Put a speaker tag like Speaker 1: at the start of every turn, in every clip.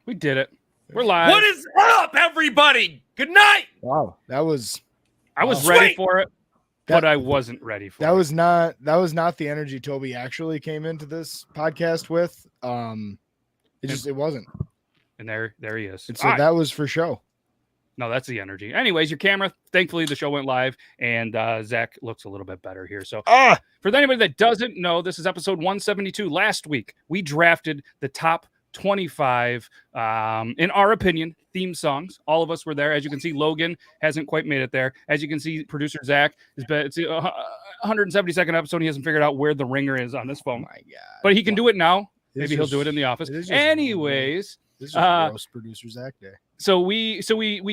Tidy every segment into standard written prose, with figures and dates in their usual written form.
Speaker 1: We did it. We're live.
Speaker 2: What is up, everybody? Good night.
Speaker 3: Wow, that was.
Speaker 1: I was
Speaker 2: Sweet.
Speaker 1: ready for it, but I wasn't ready for it.
Speaker 3: That was not the energy Toby actually came into this podcast with. It wasn't.
Speaker 1: And there he is.
Speaker 3: And so that was for show.
Speaker 1: No, that's the energy. Anyways, your camera. Thankfully, the show went live, and Zach looks a little bit better here. So, for anybody that doesn't know, this is episode 172. Last week, we drafted the top 25, in our opinion, theme songs. All of us were there. As you can see, Logan hasn't quite made it there. As you can see, producer Zach it's a 172nd episode. He hasn't figured out where the ringer is on this phone.
Speaker 3: Oh my God.
Speaker 1: But he can do it now. Maybe he'll do it in the office. Anyways,
Speaker 3: this is roast producer Zach day.
Speaker 1: So we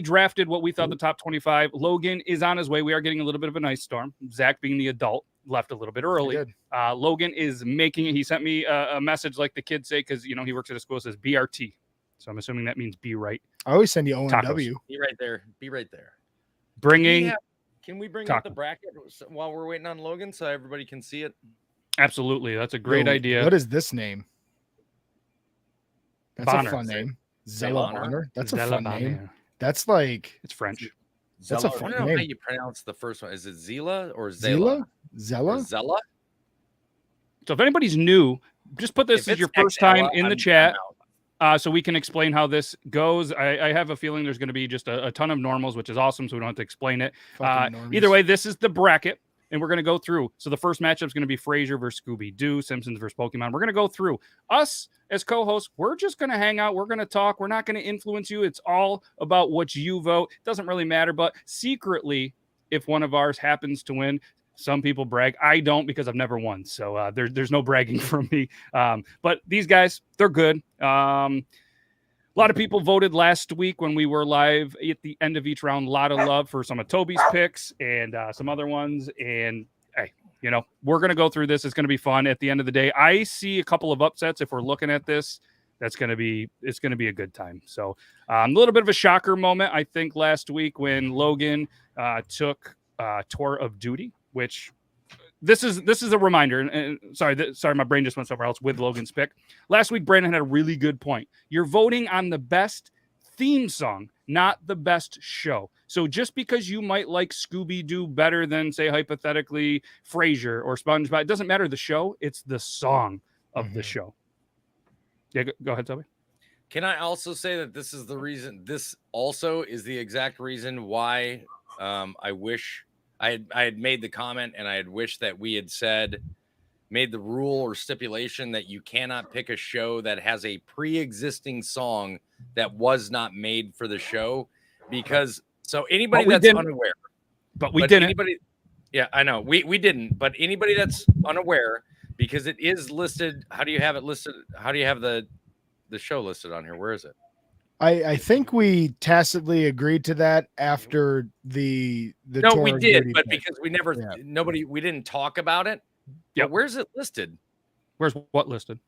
Speaker 1: drafted what we thought the top 25. Logan is on his way. We are getting a little bit of an ice storm. Zach, being the adult, left a little bit early. Logan is making it. He sent me a message like the kids say, because he works at a school that says BRT. So I'm assuming that means be right.
Speaker 3: I always send you ONW.
Speaker 2: Be right there. Be right there. Can we bring up the bracket while we're waiting on Logan so everybody can see it?
Speaker 1: Absolutely. That's a great idea.
Speaker 3: What is this name? That's
Speaker 1: Bonner.
Speaker 3: a fun name. Zella Bonner. That's a fun name. That's like
Speaker 1: it's French.
Speaker 3: That's a fun
Speaker 2: I don't know
Speaker 3: name.
Speaker 2: how you pronounce the first one. Is it Zila or Zela?
Speaker 3: Zella?
Speaker 2: Zella?
Speaker 1: So if anybody's new, just put this as your first time in the chat, so we can explain how this goes. I have a feeling there's going to be just a ton of normals, which is awesome, so we don't have to explain it. Either way, this is the bracket, and we're going to go through. So the first matchup is going to be Frasier versus Scooby-Doo, Simpsons versus Pokemon. We're going to go through. Us as co-hosts, we're just going to hang out. We're going to talk. We're not going to influence you. It's all about what you vote. It doesn't really matter, but secretly, if one of ours happens to win, some people brag. I don't, because I've never won. So there's no bragging from me. But these guys, they're good. A lot of people voted last week when we were live at the end of each round. A lot of love for some of Toby's picks and some other ones. And hey, we're going to go through this. It's going to be fun. At the end of the day, I see a couple of upsets. If we're looking at this, it's going to be a good time. So a little bit of a shocker moment, I think, last week when Logan took Tour of Duty, which this is a reminder. And sorry, my brain just went somewhere else with Logan's pick. Last week, Brandon had a really good point. You're voting on the best theme song, not the best show. So just because you might like Scooby-Doo better than, say, hypothetically, Frasier or SpongeBob, it doesn't matter the show. It's the song of the show. Yeah, go ahead, Toby.
Speaker 2: Can I also say that this is the reason? This also is the exact reason why I wish I had made the comment, and I had wished that we had made the rule or stipulation that you cannot pick a show that has a pre-existing song that was not made for the show, because anybody that's unaware,
Speaker 1: but we didn't.
Speaker 2: Yeah, I know we didn't, but anybody that's unaware, because it is listed. How do you have it listed? How do you have the show listed on here? Where is it?
Speaker 3: I think we tacitly agreed to that after the
Speaker 2: No, we did, but because we never we didn't talk about it. Yeah, where's it listed?
Speaker 1: Where's what listed?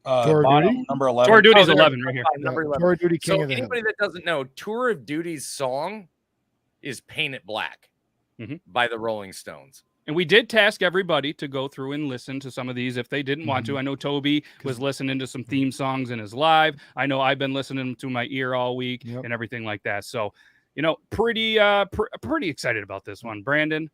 Speaker 3: Tour of Duty?
Speaker 4: Number 11.
Speaker 1: Tour of Duty is 11 right here.
Speaker 2: Number 11.
Speaker 3: Tour of Duty King of the
Speaker 2: anybody that doesn't know, Tour of Duty's song is Paint It Black by the Rolling Stones.
Speaker 1: And we did task everybody to go through and listen to some of these if they didn't want to. I know Toby was listening to some theme songs in his live. I know I've been listening to my ear all week and everything like that. So, pretty excited about this one. Brandon,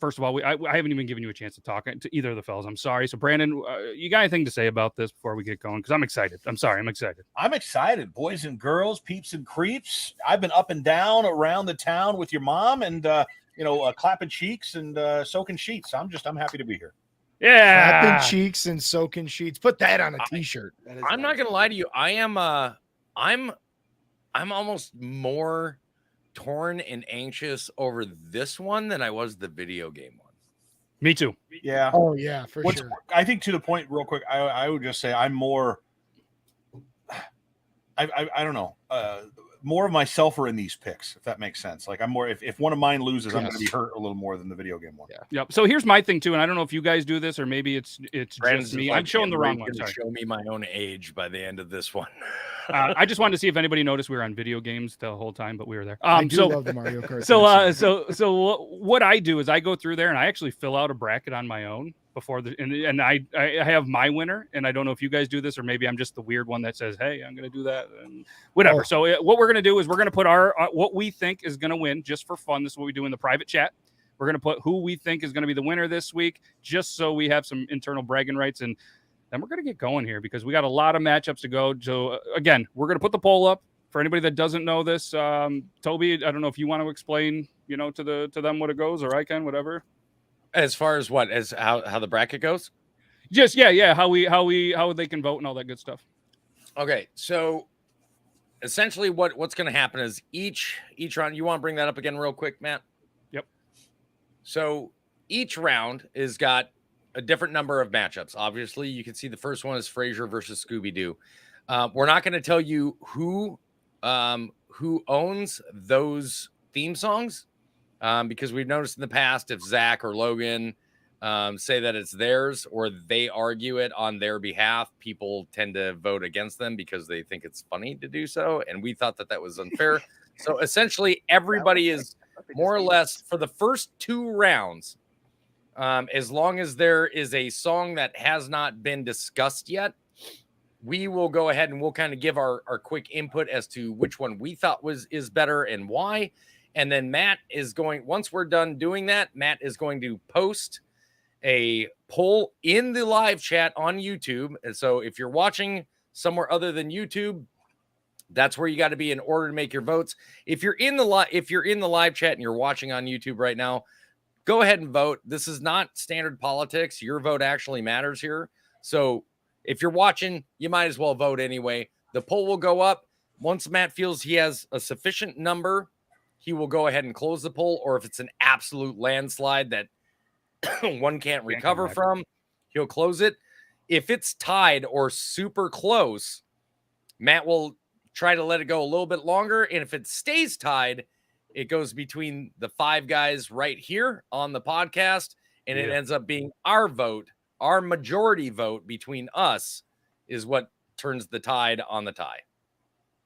Speaker 1: first of all, I haven't even given you a chance to talk to either of the fellas. I'm sorry. So, Brandon, you got anything to say about this before we get going? Because I'm excited. I'm sorry. I'm excited.
Speaker 4: I'm excited. Boys and girls, peeps and creeps. I've been up and down around the town with your mom and, clapping cheeks and soaking sheets. I'm happy to be here.
Speaker 1: Yeah.
Speaker 3: Clapping cheeks and soaking sheets. Put that on a t-shirt.
Speaker 2: I'm not going to lie to you. I am, I'm almost more torn and anxious over this one than I was the video game one.
Speaker 1: Me too.
Speaker 4: Yeah.
Speaker 3: Oh yeah, for sure.
Speaker 4: I think to the point real quick, I would just say I'm more, I don't know, more of myself are in these picks, if that makes sense. Like I'm more, if one of mine loses, I'm going to be hurt a little more than the video game one.
Speaker 3: Yeah.
Speaker 1: Yep. So here's my thing too, and I don't know if you guys do this or maybe it's just me. I'm showing the wrong one. Sorry.
Speaker 2: Show me my own age by the end of this one.
Speaker 1: I just wanted to see if anybody noticed we were on video games the whole time, but we were there.
Speaker 3: I do love the Mario Kart.
Speaker 1: So what I do is I go through there and I actually fill out a bracket on my own before and I have my winner, and I don't know if you guys do this or maybe I'm just the weird one that says, hey, I'm going to do that and whatever. So what we're going to do is we're going to put our what we think is going to win just for fun. This is what we do in the private chat. We're going to put who we think is going to be the winner this week, just so we have some internal bragging rights. And then we're going to get going here because we got a lot of matchups to go. So again, we're going to put the poll up for anybody that doesn't know this. Toby, I don't know if you want to explain, to them what it goes, or I can, whatever.
Speaker 2: As far as what, as how the bracket goes?
Speaker 1: Just how they can vote and all that good stuff.
Speaker 2: Okay, so essentially what's going to happen is each round. You want to bring that up again real quick, Matt?
Speaker 1: Yep.
Speaker 2: So each round is got a different number of matchups. Obviously, you can see the first one is Frasier versus Scooby-Doo. We're not going to tell you who owns those theme songs, because we've noticed in the past if Zach or Logan say that it's theirs or they argue it on their behalf, people tend to vote against them because they think it's funny to do so. And we thought that was unfair. So essentially, everybody is more or less for the first 2 rounds. As long as there is a song that has not been discussed yet, we will go ahead and we'll kind of give our quick input as to which one we thought is better and why. And then Matt is going, once we're done doing that, Matt is going to post a poll in the live chat on YouTube. And so if you're watching somewhere other than YouTube, that's where you got to be in order to make your votes. If you're in the live chat and you're watching on YouTube right now, go ahead and vote. This is not standard politics. Your vote actually matters here. So if you're watching, you might as well vote anyway. The poll will go up. Once Matt feels he has a sufficient number, he will go ahead and close the poll. Or if it's an absolute landslide that one can't recover from, he'll close it. If it's tied or super close, Matt will try to let it go a little bit longer. And if it stays tied, it goes between the 5 guys right here on the podcast. And it ends up being our vote. Our majority vote between us is what turns the tide on the tie.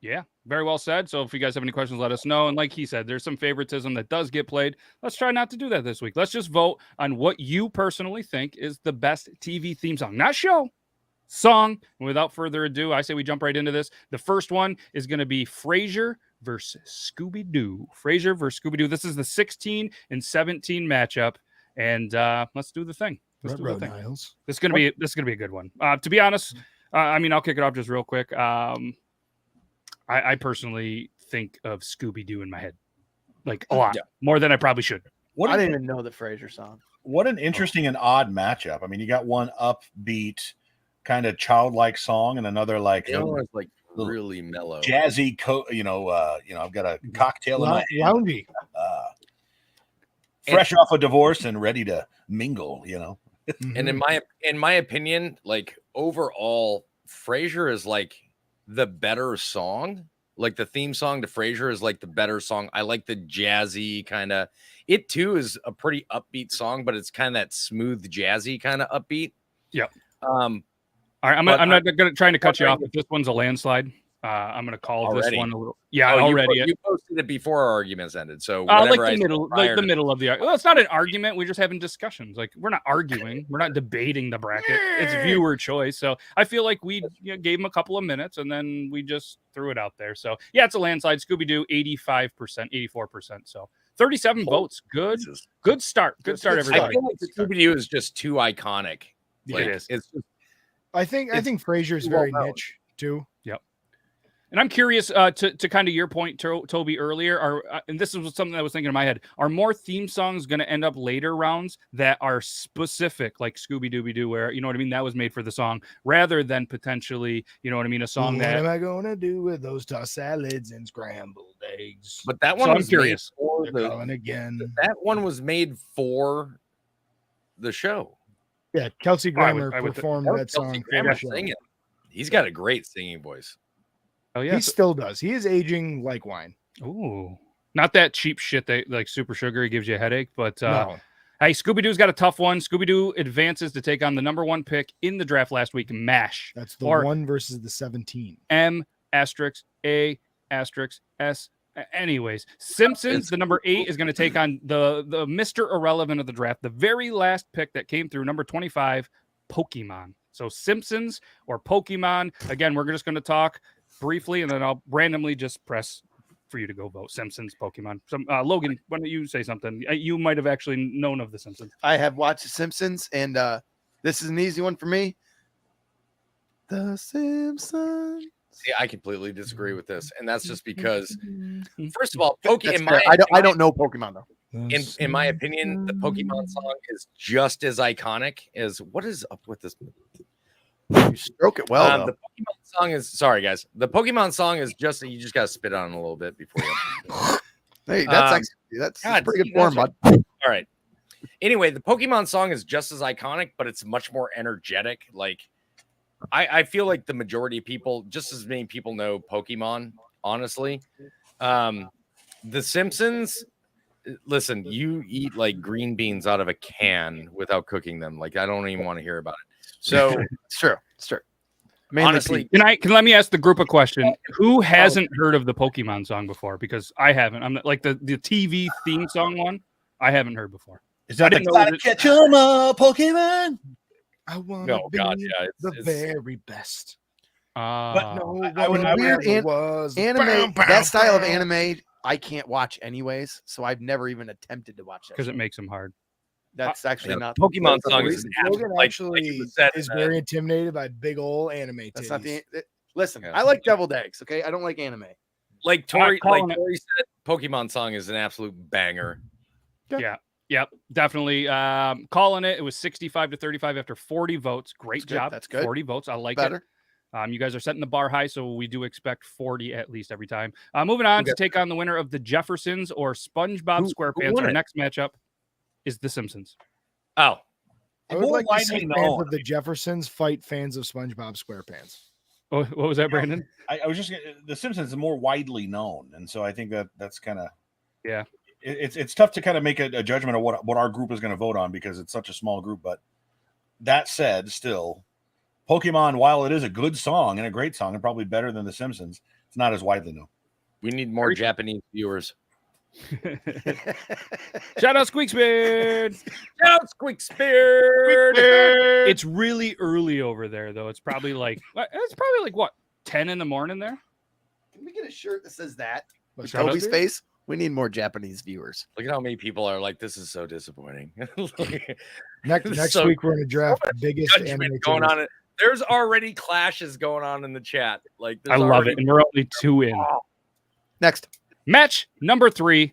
Speaker 1: Yeah, very well said. So if you guys have any questions, let us know. And like he said, there's some favoritism that does get played. Let's try not to do that this week. Let's just vote on what you personally think is the best TV theme song, not show, song. And without further ado, I say we jump right into this. The first one is going to be Frasier versus Scooby-Doo. Frasier versus Scooby-Doo. This is the 16 and 17 matchup. And let's do the thing. Let's do the thing. This is gonna be a good one. To be honest, I mean, I'll kick it off just real quick. I personally think of Scooby-Doo in my head, like a lot more than I probably should.
Speaker 5: I didn't even know the Frasier song.
Speaker 4: What an interesting and odd matchup. I mean, you got one upbeat, kind of childlike song, and another like
Speaker 2: really mellow,
Speaker 4: jazzy. I've got a cocktail in my
Speaker 3: loungy,
Speaker 4: fresh off a divorce and ready to mingle.
Speaker 2: And in my opinion, like overall, Frasier is like the better song. Like the theme song to Frasier is like the better song. I like the jazzy kind of. It too is a pretty upbeat song, but it's kind of that smooth jazzy kind of upbeat.
Speaker 1: Yeah. All right, I'm not trying to cut you off, but this one's a landslide. I'm going to call
Speaker 2: already?
Speaker 1: This one a little. Yeah, already.
Speaker 2: You posted it before our arguments ended, so
Speaker 1: like the middle of the. Well, it's not an argument. We're just having discussions. Like we're not arguing. We're not debating the bracket. It's viewer choice. So I feel like we gave them a couple of minutes and then we just threw it out there. So yeah, it's a landslide. Scooby-Doo 85%, 84%. So 37 votes. Good start. Good start, everybody.
Speaker 2: I feel like Scooby-Doo is just too iconic. Like,
Speaker 1: it is.
Speaker 2: It's just,
Speaker 3: I think Frasier is very niche too.
Speaker 1: Yep. And I'm curious to kind of your point, Toby, earlier, and this is something I was thinking in my head, are more theme songs going to end up later rounds that are specific, like Scooby-Dooby-Doo, where, you know what I mean, that was made for the song, rather than potentially, you know what I mean, a song
Speaker 3: what am I going to do with those tossed salads and scrambled eggs?
Speaker 2: But that one was
Speaker 1: curious.
Speaker 3: Again.
Speaker 2: That one was made for the show.
Speaker 3: Yeah, Kelsey Grammer performed that song.
Speaker 2: Singing. He's got a great singing voice.
Speaker 1: Oh yeah,
Speaker 3: he still does. He is aging like wine.
Speaker 1: Ooh, not that cheap shit that like super sugary gives you a headache, but
Speaker 3: no.
Speaker 1: Hey, Scooby-Doo's got a tough one. Scooby-Doo advances to take on the number 1 pick in the draft last week, Mash.
Speaker 3: That's the 1 versus the 17.
Speaker 1: M*A*S*S Anyways, Simpsons, the number 8 is going to take on the Mr. Irrelevant of the draft, the very last pick that came through, number 25, Pokemon. So Simpsons or Pokemon. Again, we're just going to talk briefly, and then I'll randomly just press for you to go vote. Simpsons, Pokemon. Logan, why don't you say something? You might have actually known of The Simpsons.
Speaker 5: I have watched The Simpsons, and this is an easy one for me. The Simpsons.
Speaker 2: See, I completely disagree with this, and that's just because, first of all,
Speaker 5: I don't know Pokemon though.
Speaker 2: In my opinion, the Pokemon song is just as iconic as what is up with this.
Speaker 5: You stroke it well.
Speaker 2: The Pokemon song is sorry, guys. The Pokemon song is just you just got to spit on it a little bit before you.
Speaker 5: Hey, that's pretty good form, bud.
Speaker 2: All right. Anyway, the Pokemon song is just as iconic, but it's much more energetic. Like, I feel like the majority of people, just as many people know Pokemon, honestly. The Simpsons, listen, you eat like green beans out of a can without cooking them. Like, I don't even want to hear about it. So
Speaker 5: it's true. Mainly
Speaker 2: honestly,
Speaker 1: can let me ask the group a question. Who hasn't heard of the Pokemon song before? Because I haven't. I'm not, like the TV theme song one. I haven't heard before.
Speaker 4: Is that the catch 'em up, Pokemon?
Speaker 3: I want to be the very best.
Speaker 1: But
Speaker 3: no,
Speaker 5: weird anime. That style of anime, I can't watch anyways. So I've never even attempted to watch that
Speaker 1: because it makes them hard.
Speaker 5: That's actually not
Speaker 2: Pokemon song. Is
Speaker 3: very intimidated by big old anime.
Speaker 5: That's not the. Listen, I like deviled eggs. Okay, I don't like anime.
Speaker 2: Like Tori said, Pokemon song is an absolute banger.
Speaker 1: Yeah. Yep, definitely. Calling it. It was 65-35 after 40 votes. Great job.
Speaker 5: That's good.
Speaker 1: 40 votes. I like it. You guys are setting the bar high, so we do expect 40 at least every time. Moving on to take on the winner of the Jeffersons or SpongeBob SquarePants. Our next matchup is the Simpsons.
Speaker 2: Oh,
Speaker 3: I would like to see fans of the Jeffersons fight fans of SpongeBob SquarePants.
Speaker 1: Oh, what was that, Brandon?
Speaker 4: I was just the Simpsons is more widely known, and so I think that's kind of It's tough to kind of make a judgment of what our group is going to vote on because it's such a small group. But that said, still, Pokemon, while it is a good song and a great song and probably better than The Simpsons, it's not as widely known.
Speaker 2: We need more Japanese viewers.
Speaker 1: Shout out Squeaksbeard.
Speaker 2: Shout out Squeaksbeard.
Speaker 1: It's really early over there, though. It's probably like what, 10 in the morning there?
Speaker 5: Can we get a shirt that says that?
Speaker 3: With
Speaker 5: Toby's face? We need more Japanese viewers.
Speaker 2: Look at how many people are like, this is so disappointing.
Speaker 3: Next week, we're going to draft the biggest anime
Speaker 2: going on. There's already clashes going on in the chat. Like,
Speaker 1: I love it. And we're only 2 in.
Speaker 5: Next.
Speaker 1: Match number 3.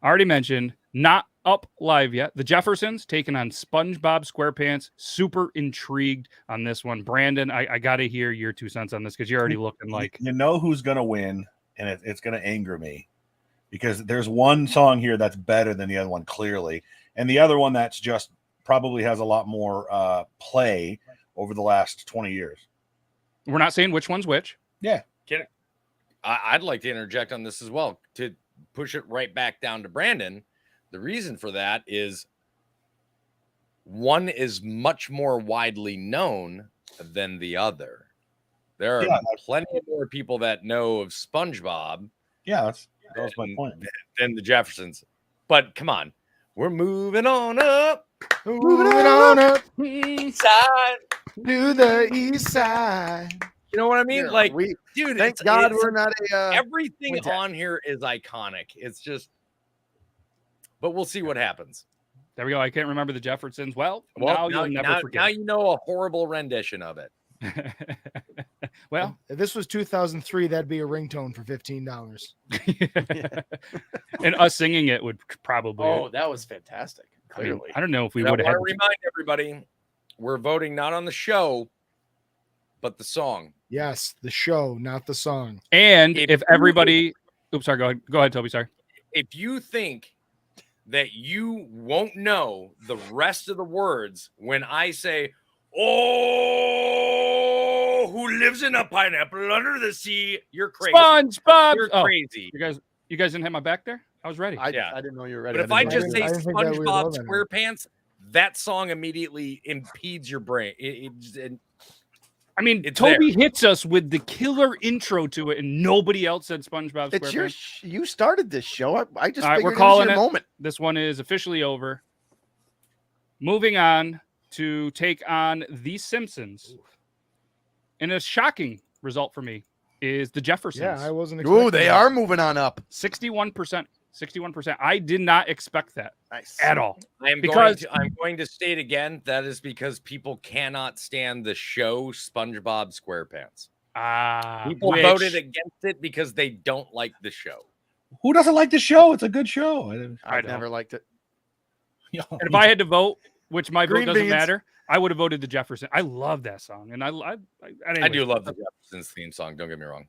Speaker 1: Already mentioned. Not up live yet. The Jeffersons taking on SpongeBob SquarePants. Super intrigued on this one. Brandon, I got to hear your 2 cents on this because you're already looking like.
Speaker 4: You know who's going to win, and it's going to anger me. Because there's one song here that's better than the other one, clearly. And the other one that's just probably has a lot more play over the last 20 years.
Speaker 1: We're not saying which one's which.
Speaker 4: Yeah.
Speaker 2: I'd like to interject on this as well to push it right back down to Brandon. The reason for that is one is much more widely known than the other. There are plenty more people that know of SpongeBob.
Speaker 4: Yeah, that was my point.
Speaker 2: Than the Jeffersons. But come on. We're moving on up.
Speaker 3: Moving on up.
Speaker 2: East side.
Speaker 3: To the east side.
Speaker 2: You know what I mean?
Speaker 5: Yeah,
Speaker 2: like, dude,
Speaker 5: thank God we're not a
Speaker 2: everything on here is iconic. It's just, but we'll see what happens.
Speaker 1: There we go. I can't remember the Jeffersons. Well, now you'll never forget.
Speaker 2: Now you know a horrible rendition of it.
Speaker 1: Well,
Speaker 3: if this was 2003, that'd be a ringtone for $15.
Speaker 1: And us singing it would probably.
Speaker 5: Oh, that was fantastic. Clearly,
Speaker 1: I don't know if we would have.
Speaker 2: I want to remind everybody, we're voting not on the show, but the song.
Speaker 3: Yes, the show, not the song.
Speaker 1: And if everybody, oops, sorry, go ahead, Toby. Sorry.
Speaker 2: If you think that you won't know the rest of the words when I say, "Oh, who lives in a pineapple under the sea?" You're crazy.
Speaker 1: SpongeBob.
Speaker 2: You're crazy.
Speaker 1: You guys didn't have my back there? I was ready.
Speaker 5: I didn't know you were ready.
Speaker 2: But if I just say SpongeBob SquarePants, that song immediately impedes your brain.
Speaker 1: I mean, Toby hits us with the killer intro to it, and nobody else said SpongeBob SquarePants.
Speaker 5: You started this show. I just
Speaker 1: figured
Speaker 5: we're calling it. Moment.
Speaker 1: This one is officially over. Moving on to take on The Simpsons. And a shocking result for me is the Jeffersons.
Speaker 3: Yeah, I wasn't expecting
Speaker 5: they are moving on up.
Speaker 1: 61%. 61%. I did not expect that at all.
Speaker 2: I'm going to state again, that is because people cannot stand the show SpongeBob SquarePants. People voted against it because they don't like the show.
Speaker 4: Who doesn't like the show? It's a good show.
Speaker 5: I never liked it.
Speaker 1: And if I had to vote, which my vote doesn't matter, I would have voted the Jefferson. I love that song, and I
Speaker 2: do love the Jeffersons theme song. Don't get me wrong.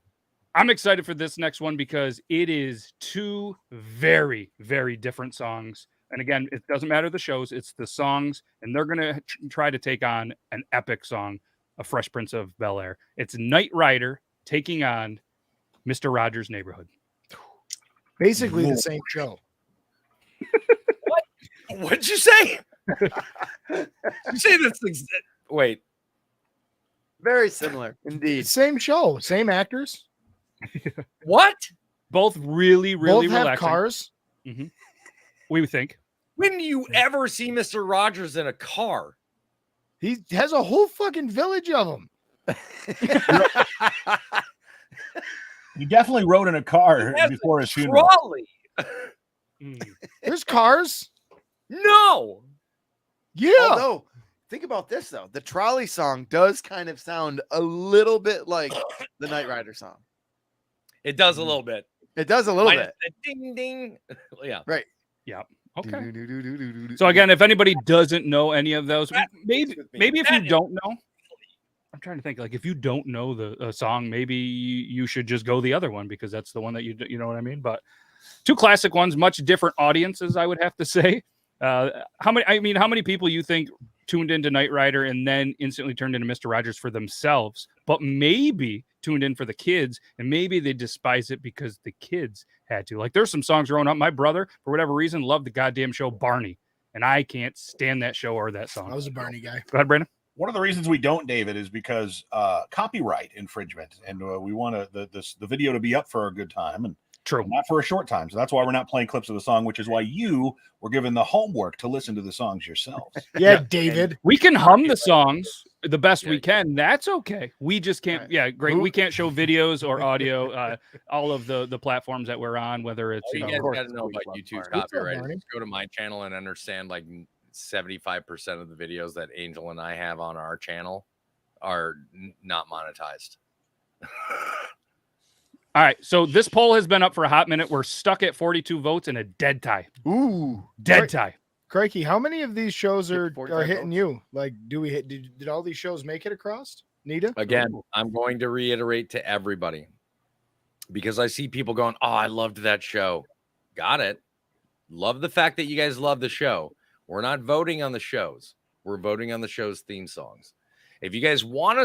Speaker 1: I'm excited for this next one because it is two very, very different songs. And again, it doesn't matter the shows; it's the songs, and they're gonna try to take on an epic song, A Fresh Prince of Bel-Air. It's Knight Rider taking on Mr. Rogers' Neighborhood.
Speaker 3: Basically the same show.
Speaker 2: What? What'd you say? You say this? Wait.
Speaker 5: Very similar, indeed.
Speaker 3: Same show, same actors.
Speaker 2: What?
Speaker 1: Both really, really
Speaker 3: Both have
Speaker 1: relaxing.
Speaker 3: Cars.
Speaker 1: Mm-hmm. We would think.
Speaker 2: When do you ever see Mr. Rogers in a car?
Speaker 3: He has a whole fucking village of them.
Speaker 4: He definitely rode in a car before his funeral.
Speaker 3: There's cars.
Speaker 2: No.
Speaker 3: Yeah.
Speaker 5: Although, think about this though. The trolley song does kind of sound a little bit like the Knight Rider song.
Speaker 2: It does a little bit.
Speaker 5: It does a little bit.
Speaker 2: Ding ding. Yeah.
Speaker 5: Right.
Speaker 1: Yeah. Okay. So again, if anybody doesn't know any of those, maybe if you don't know, I'm trying to think. Like if you don't know the song, maybe you should just go the other one because that's the one that you know what I mean. But two classic ones, much different audiences, I would have to say. How many people you think tuned into Knight Rider and then instantly turned into Mr. Rogers for themselves, but maybe tuned in for the kids, and maybe they despise it because the kids had to. Like there's some songs growing up. My brother, for whatever reason, loved the goddamn show Barney, and I can't stand that show or that song.
Speaker 3: I was a Barney guy.
Speaker 1: Go ahead, Brandon.
Speaker 4: One of the reasons we don't, David, is because copyright infringement, and we want the video to be up for a good time, and
Speaker 1: true,
Speaker 4: not for a short time. So that's why we're not playing clips of the song, which is why you were given the homework to listen to the songs yourselves.
Speaker 3: Yeah, David.
Speaker 1: We can hum the songs the best we can. That's okay. We just can't. Right. Yeah, great. We can't show videos or audio. All of the platforms that we're on, whether it's
Speaker 2: you guys got to know about YouTube's copyright. Just go to my channel and understand like 75% of the videos that Angel and I have on our channel are not monetized.
Speaker 1: All right, so this poll has been up for a hot minute. We're stuck at 42 votes and a dead tie.
Speaker 3: Ooh,
Speaker 1: dead tie.
Speaker 3: Crikey, how many of these shows are hitting you? Like, did all these shows make it across? Nita?
Speaker 2: Again, I'm going to reiterate to everybody because I see people going, "Oh, I loved that show." Got it. Love the fact that you guys love the show. We're not voting on the shows. We're voting on the show's theme songs. If you guys want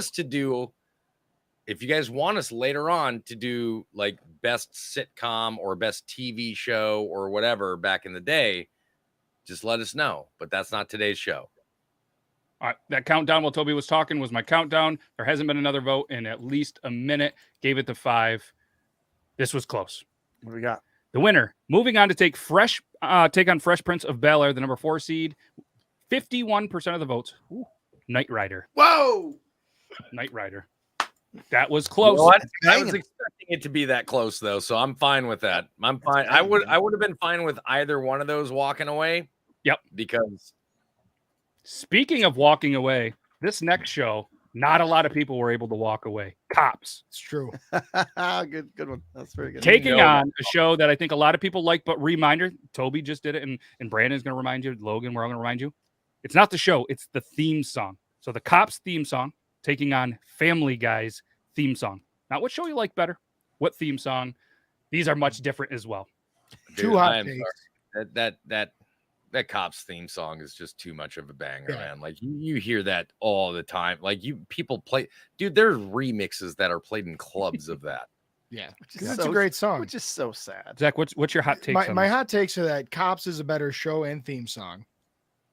Speaker 2: us later on to do like best sitcom or best TV show or whatever back in the day, just let us know. But that's not today's show.
Speaker 1: All right, that countdown while Toby was talking was my countdown. There hasn't been another vote in at least a minute. Gave it to 5. This was close.
Speaker 5: What do we got?
Speaker 1: The winner, moving on to take on Fresh Prince of Bel-Air, the number 4 seed. 51% of the votes. Ooh, Knight Rider.
Speaker 5: Whoa!
Speaker 1: Knight Rider. That was close.
Speaker 2: You know I was expecting it to be that close, though, so I'm fine with that. I'm fine. I would have been fine with either one of those walking away.
Speaker 1: Yep.
Speaker 2: Because
Speaker 1: speaking of walking away, this next show, not a lot of people were able to walk away. Cops.
Speaker 3: It's true.
Speaker 5: Good one. That's very good.
Speaker 1: Taking on a show that I think a lot of people like, but reminder, Toby just did it, and Brandon's going to remind you, Logan, we're all going to remind you. It's not the show, it's the theme song. So the Cops theme song taking on Family Guy's theme song. Not what show you like better, what theme song. These are much different as well.
Speaker 2: Dude, Two hot takes. That Cops theme song is just too much of a banger, man. Like you hear that all the time. Like people play, dude. There's remixes that are played in clubs of that.
Speaker 3: Yeah, that's a great song.
Speaker 5: Which is so sad.
Speaker 1: Zach, what's your hot take?
Speaker 3: My hot takes are that Cops is a better show and theme song.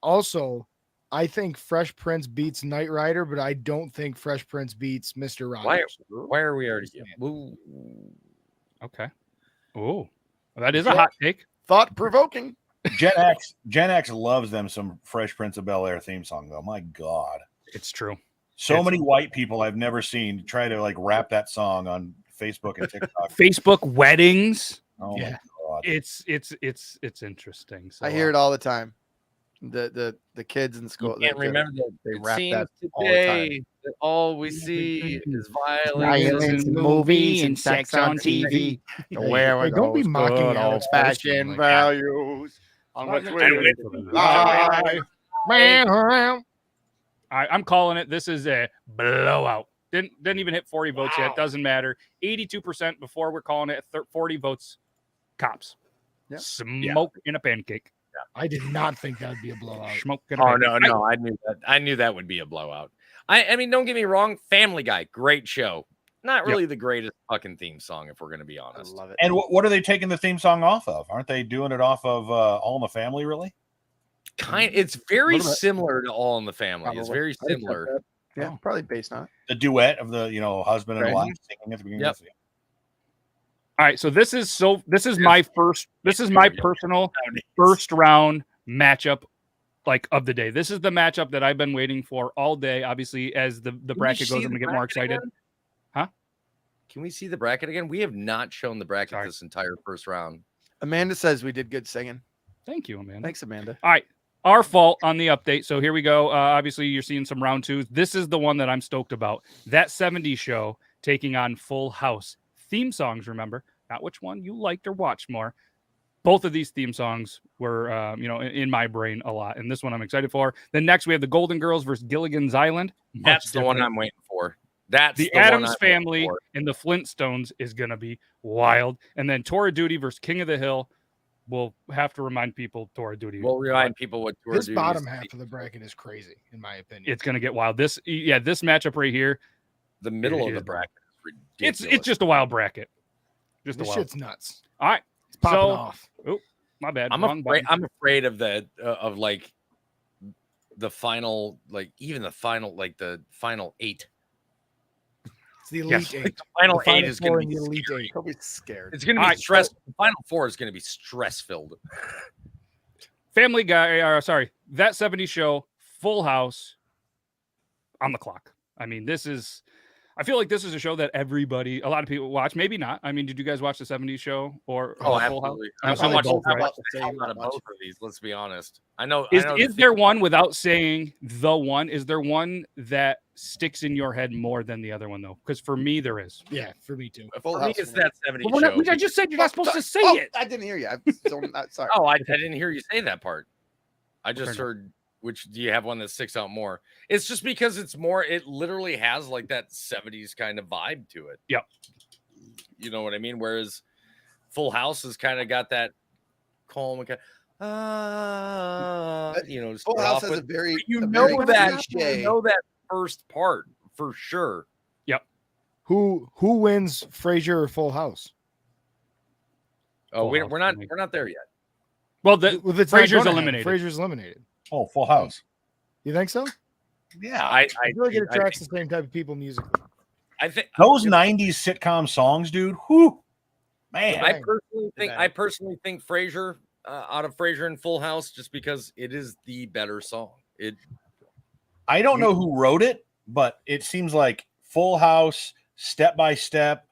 Speaker 3: Also, I think Fresh Prince beats Knight Rider, but I don't think Fresh Prince beats Mr. Rogers.
Speaker 2: Why are we already?
Speaker 1: Okay. Oh, that is a hot take.
Speaker 5: Thought provoking.
Speaker 4: Gen X loves them some Fresh Prince of Bel Air theme song though. My God,
Speaker 1: it's true.
Speaker 4: So many white people I've never seen try to like rap that song on Facebook and TikTok.
Speaker 1: Facebook weddings.
Speaker 4: Oh my God.
Speaker 1: It's interesting. So,
Speaker 5: I hear it all the time. The kids in school.
Speaker 2: You can't remember that
Speaker 5: they
Speaker 2: it
Speaker 5: rap
Speaker 2: seems
Speaker 5: that all the
Speaker 2: today
Speaker 5: time.
Speaker 2: that all we see is
Speaker 1: violence
Speaker 2: and
Speaker 1: movies and sex on TV.
Speaker 3: Hey, don't be mocking Alex
Speaker 5: fashion
Speaker 3: like
Speaker 5: values on which
Speaker 1: I'm calling it. This is a blowout. Didn't even hit 40 votes yet. Doesn't matter. 82% before we're calling it 40 votes. Cops.
Speaker 5: Yeah.
Speaker 1: Smoke in a pancake.
Speaker 3: I did not think that would be a blowout.
Speaker 1: Smoke in a pancake.
Speaker 2: No, I knew that. I knew that would be a blowout. I mean, don't get me wrong. Family Guy, great show. Not really the greatest fucking theme song, if we're going to be honest.
Speaker 5: I love it.
Speaker 4: And what are they taking the theme song off of? Aren't they doing it off of All in the Family? Really?
Speaker 2: It's very similar to All in the Family.
Speaker 5: Probably.
Speaker 2: It's very similar.
Speaker 5: Yeah, probably based on it.
Speaker 4: The duet of the husband and wife singing at the beginning.
Speaker 2: Yep.
Speaker 1: All right, so this is my personal first round matchup of the day. This is the matchup that I've been waiting for all day. Obviously, as the bracket goes, I'm gonna get more excited.
Speaker 2: Again?
Speaker 1: Huh?
Speaker 2: Can we see the bracket again? We have not shown the bracket this entire first round.
Speaker 5: Amanda says we did good singing.
Speaker 1: Thank you, Amanda.
Speaker 5: Thanks, Amanda.
Speaker 1: All right. Our fault on the update. So here we go. Obviously, you're seeing some round twos. This is the one that I'm stoked about. That 70s show taking on Full House. Theme songs, remember, not which one you liked or watched more. Both of these theme songs were, in my brain a lot. And this one I'm excited for. Then next we have the Golden Girls versus Gilligan's Island.
Speaker 2: That's the one I'm waiting for. That's
Speaker 1: the Addams Family and the Flintstones is going to be wild. And then Tour of Duty versus King of the Hill. We'll have to remind people Tour of Duty.
Speaker 2: We'll remind people what Tour of Duty
Speaker 3: bottom half of the bracket is crazy, in my opinion.
Speaker 1: It's going to get wild. This matchup right here.
Speaker 2: The middle of the bracket is ridiculous.
Speaker 1: It's just a wild bracket.
Speaker 3: This shit's nuts.
Speaker 1: All right.
Speaker 3: It's popping off.
Speaker 1: Oh, my bad.
Speaker 2: I'm afraid of the the final, even the final 8.
Speaker 3: It's the Elite 8.
Speaker 2: The final 8 is going to be
Speaker 3: Elite 8.
Speaker 5: He'll be scared.
Speaker 2: It's going to be stressful. The final 4 is going to be stress filled.
Speaker 1: Family Guy, that 70s show, Full House, on the clock. I mean, I feel like this is a show that a lot of people watch. Maybe not. I mean, did you guys watch the 70s show or Full House?
Speaker 2: I watched both of these. Let's be honest. I know.
Speaker 1: Is there one without saying the one? Is there one that sticks in your head more than the other one though? Because for me, there is.
Speaker 3: Yeah, for me too.
Speaker 2: For me, it's that 70s show.
Speaker 1: I just said you're not supposed to say it.
Speaker 5: I didn't hear you. Sorry.
Speaker 2: Oh, I didn't hear you say that part. I just heard. Which do you have one that sticks out more? It's just because it's more. It literally has like that 70s kind of vibe to it.
Speaker 1: Yep.
Speaker 2: You know what I mean? Whereas Full House has kind of got that calm and
Speaker 5: Full House has a very
Speaker 2: that first part for sure.
Speaker 1: Yep.
Speaker 3: Who wins, Frasier or Full House?
Speaker 2: Oh, we're not there yet.
Speaker 1: Well, Frasier's eliminated.
Speaker 3: Frasier's eliminated.
Speaker 4: Oh, Full House.
Speaker 3: You think so?
Speaker 4: Yeah,
Speaker 3: I feel like it attracts the same type of people musically.
Speaker 2: I think
Speaker 4: those 90s sitcom songs, dude. Whoo, man.
Speaker 2: I personally think Frasier out of Frasier and Full House, just because it is the better song.
Speaker 4: I don't know who wrote it, but it seems like Full House, Step by Step,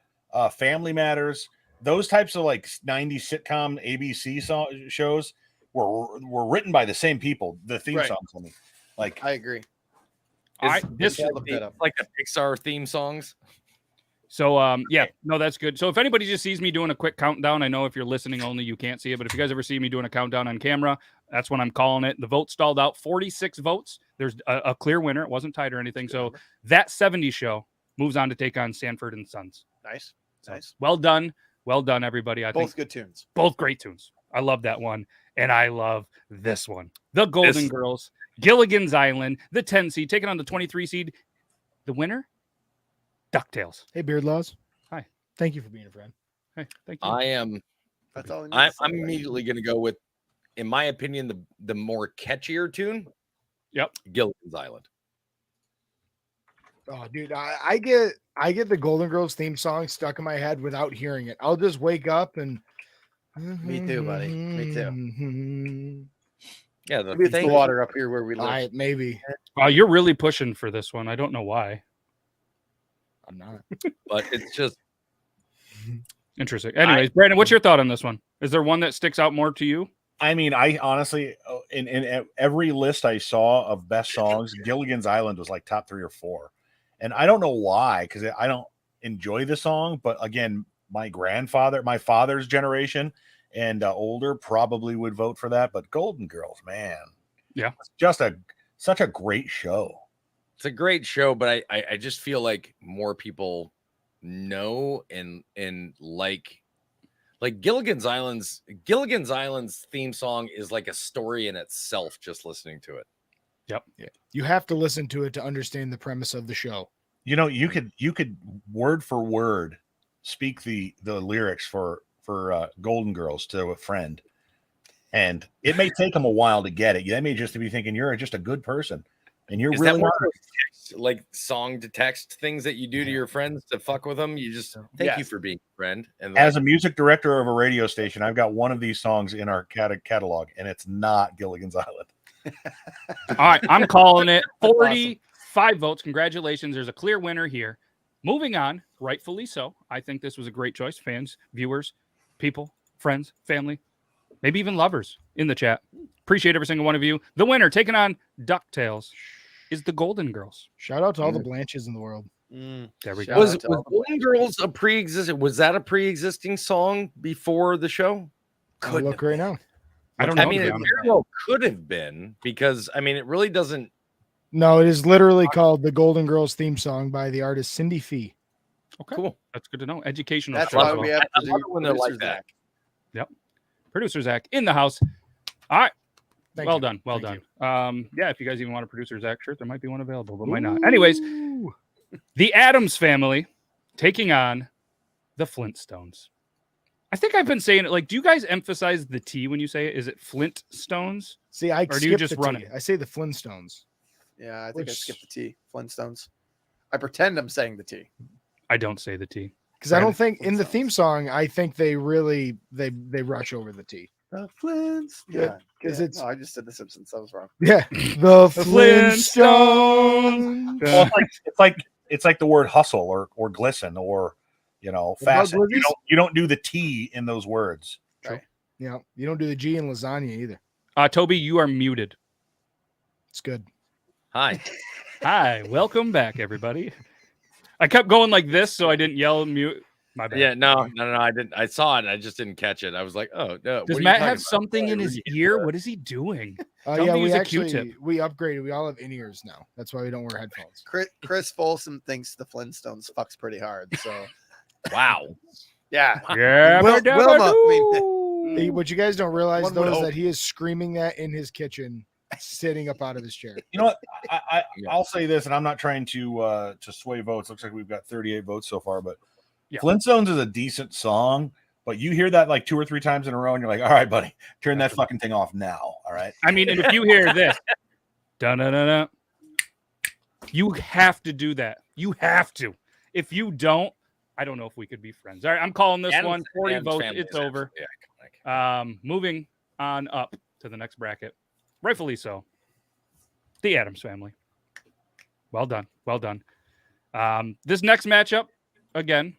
Speaker 4: Family Matters, those types of 90s sitcom ABC shows were written by the same people. The theme songs, I mean,
Speaker 5: I agree.
Speaker 2: This like the Pixar theme songs.
Speaker 1: So that's good. So if anybody just sees me doing a quick countdown, I know if you're listening only, you can't see it, but if you guys ever see me doing a countdown on camera, that's when I'm calling it. The vote stalled out, 46 votes. There's a clear winner. It wasn't tight or anything. So that 70s show moves on to take on Sanford and Sons.
Speaker 5: Nice.
Speaker 1: Well done, everybody. I think
Speaker 5: both good tunes.
Speaker 1: Both great tunes. I love that one. And I love this one. The Golden Girls, Gilligan's Island, the 10 seed, taking on the 23 seed. The winner, DuckTales.
Speaker 3: Hey, Beard Laws.
Speaker 1: Hi.
Speaker 3: Thank you for being a friend.
Speaker 1: Hey, thank you.
Speaker 2: I am.
Speaker 5: That's all.
Speaker 2: I'm immediately going to go with, in my opinion, the more catchier tune,
Speaker 1: Yep.
Speaker 2: Gilligan's Island.
Speaker 3: Oh, dude, I get the Golden Girls theme song stuck in my head without hearing it. I'll just wake up and.
Speaker 5: Me too, buddy. Me too.
Speaker 2: Yeah,
Speaker 5: maybe it's the water up here where we live.
Speaker 3: Maybe.
Speaker 1: You're really pushing for this one. I don't know why.
Speaker 3: I'm not.
Speaker 2: But it's just
Speaker 1: interesting. Anyways, Brandon, what's your thought on this one? Is there one that sticks out more to you?
Speaker 4: I mean, I honestly, in every list I saw of best songs, Gilligan's Island was like top 3 or 4. And I don't know why, because I don't enjoy the song. But again, my father's generation and older probably would vote for that. But Golden Girls, man.
Speaker 1: Yeah.
Speaker 4: It's just such a great show.
Speaker 2: It's a great show, but I just feel like more people know and like Gilligan's Island's theme song is like a story in itself, just listening to it.
Speaker 1: Yep.
Speaker 3: Yeah. You have to listen to it to understand the premise of the show.
Speaker 4: You know, you could word for word speak the lyrics for Golden Girls to a friend, and it may take them a while to get it. They may just be thinking you're just a good person, and you're really not.
Speaker 2: Like song to text things that you do to your friends to fuck with them. You just thank you for being a friend. And
Speaker 4: as a music director of a radio station, I've got one of these songs in our catalog, and it's not Gilligan's Island.
Speaker 1: All right, I'm calling it 45 votes. Congratulations. There's a clear winner here. Moving on, rightfully so. I think this was a great choice. Fans, viewers, people, friends, family, maybe even lovers in the chat. Appreciate every single one of you. The winner taking on DuckTales is the Golden Girls.
Speaker 3: Shout out to all the Blanches in the world.
Speaker 1: There we go.
Speaker 2: Was Golden Girls a pre-existing? Was that a pre-existing song before the show?
Speaker 3: Could look right now.
Speaker 1: I don't know.
Speaker 2: I mean, it very well could have been, because I mean, it really doesn't.
Speaker 3: No, it is literally called the Golden Girls theme song by the artist Cindy Fee.
Speaker 1: Okay, cool. That's good to know. Educational.
Speaker 5: That's why we have
Speaker 2: to do when they're like that.
Speaker 1: Yep. Producer Zach in the house. All right.
Speaker 3: Thank
Speaker 1: well
Speaker 3: you.
Speaker 1: done. Well
Speaker 3: Thank
Speaker 1: done. Yeah, if you guys even want a producer Zach shirt, there might be one available, but might not. Anyways, the Addams Family taking on the Flintstones. I think I've been saying it. Like, do you guys emphasize the T when you say it? Is it Flintstones?
Speaker 3: See, I
Speaker 1: or do you just run
Speaker 3: it?
Speaker 1: it?
Speaker 3: I say the Flintstones.
Speaker 5: Yeah, I think I skipped the T. Flintstones. I pretend I'm saying the T.
Speaker 1: I don't say the T.
Speaker 3: Because I don't think in the theme song, I think they really they rush over the T.
Speaker 5: The Flintstones.
Speaker 3: Yeah, because it's.
Speaker 5: No, I just did the Simpsons. That was wrong.
Speaker 3: Yeah, the Flintstones.
Speaker 4: Well, it's like the word hustle or glisten or fasten. You don't do the T in those words.
Speaker 5: Right.
Speaker 3: Yeah, you don't do the G in lasagna either.
Speaker 1: Toby, you are muted.
Speaker 3: It's good.
Speaker 2: Hi.
Speaker 1: Hi, welcome back, everybody. I kept going like this, so I didn't yell mute. My bad.
Speaker 2: Yeah, no, I didn't. I saw it. I just didn't catch it. I was like, oh no.
Speaker 1: Does Matt have something in his ear? What is he doing?
Speaker 3: Yeah, we upgraded. We all have in-ears now. That's why we don't wear headphones.
Speaker 5: Chris Folsom thinks the Flintstones fucks pretty hard. So,
Speaker 2: wow.
Speaker 5: Yeah.
Speaker 1: Yeah.
Speaker 5: Wilma.
Speaker 3: What you guys don't realize though is that he is screaming that in his kitchen, sitting up out of his chair.
Speaker 4: You know what? I'll say this, and I'm not trying to sway votes. Looks like we've got 38 votes so far, but Flintstones is a decent song. But you hear that like 2 or 3 times in a row, and you're like, all right, buddy, turn that fucking thing off now. All right.
Speaker 1: I mean, and if you hear this, da-da-da-da, you have to do that. You have to. If you don't, I don't know if we could be friends. All right, I'm calling this one 40 votes. It's over. Moving on up to the next bracket. Rightfully so. The Addams Family. Well done. Well done. This next matchup, again,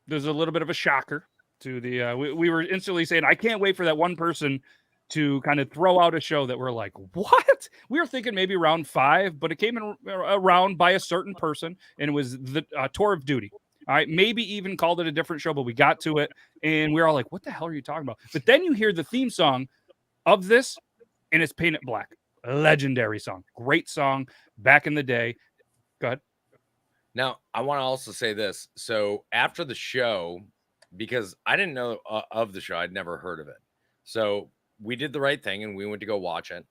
Speaker 1: there's a little bit of a shocker to the we were instantly saying, I can't wait for that one person to kind of throw out a show that we're like, what? We were thinking maybe round 5, but it came in around by a certain person, and it was the Tour of Duty. All right, maybe even called it a different show, but we got to it, and we were all like, what the hell are you talking about? But then you hear the theme song of this, and it's Paint It Black. A legendary song. Great song back in the day. Go ahead.
Speaker 2: Now, I want to also say this. So after the show, because I didn't know of the show, I'd never heard of it. So we did the right thing, and we went to go watch it.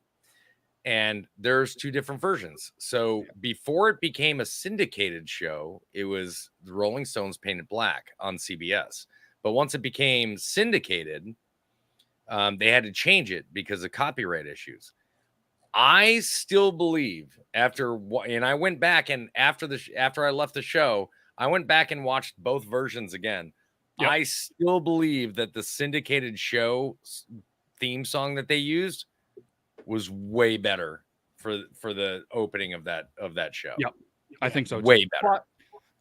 Speaker 2: And there's 2 different versions. So before it became a syndicated show, it was the Rolling Stones Painted Black on CBS. But once it became syndicated, they had to change it because of copyright issues. I still believe and I went back and after I left the show, I went back and watched both versions again. Yep. I still believe that the syndicated show theme song that they used was way better for the opening of that show.
Speaker 1: Yep. I think so too.
Speaker 2: Way better.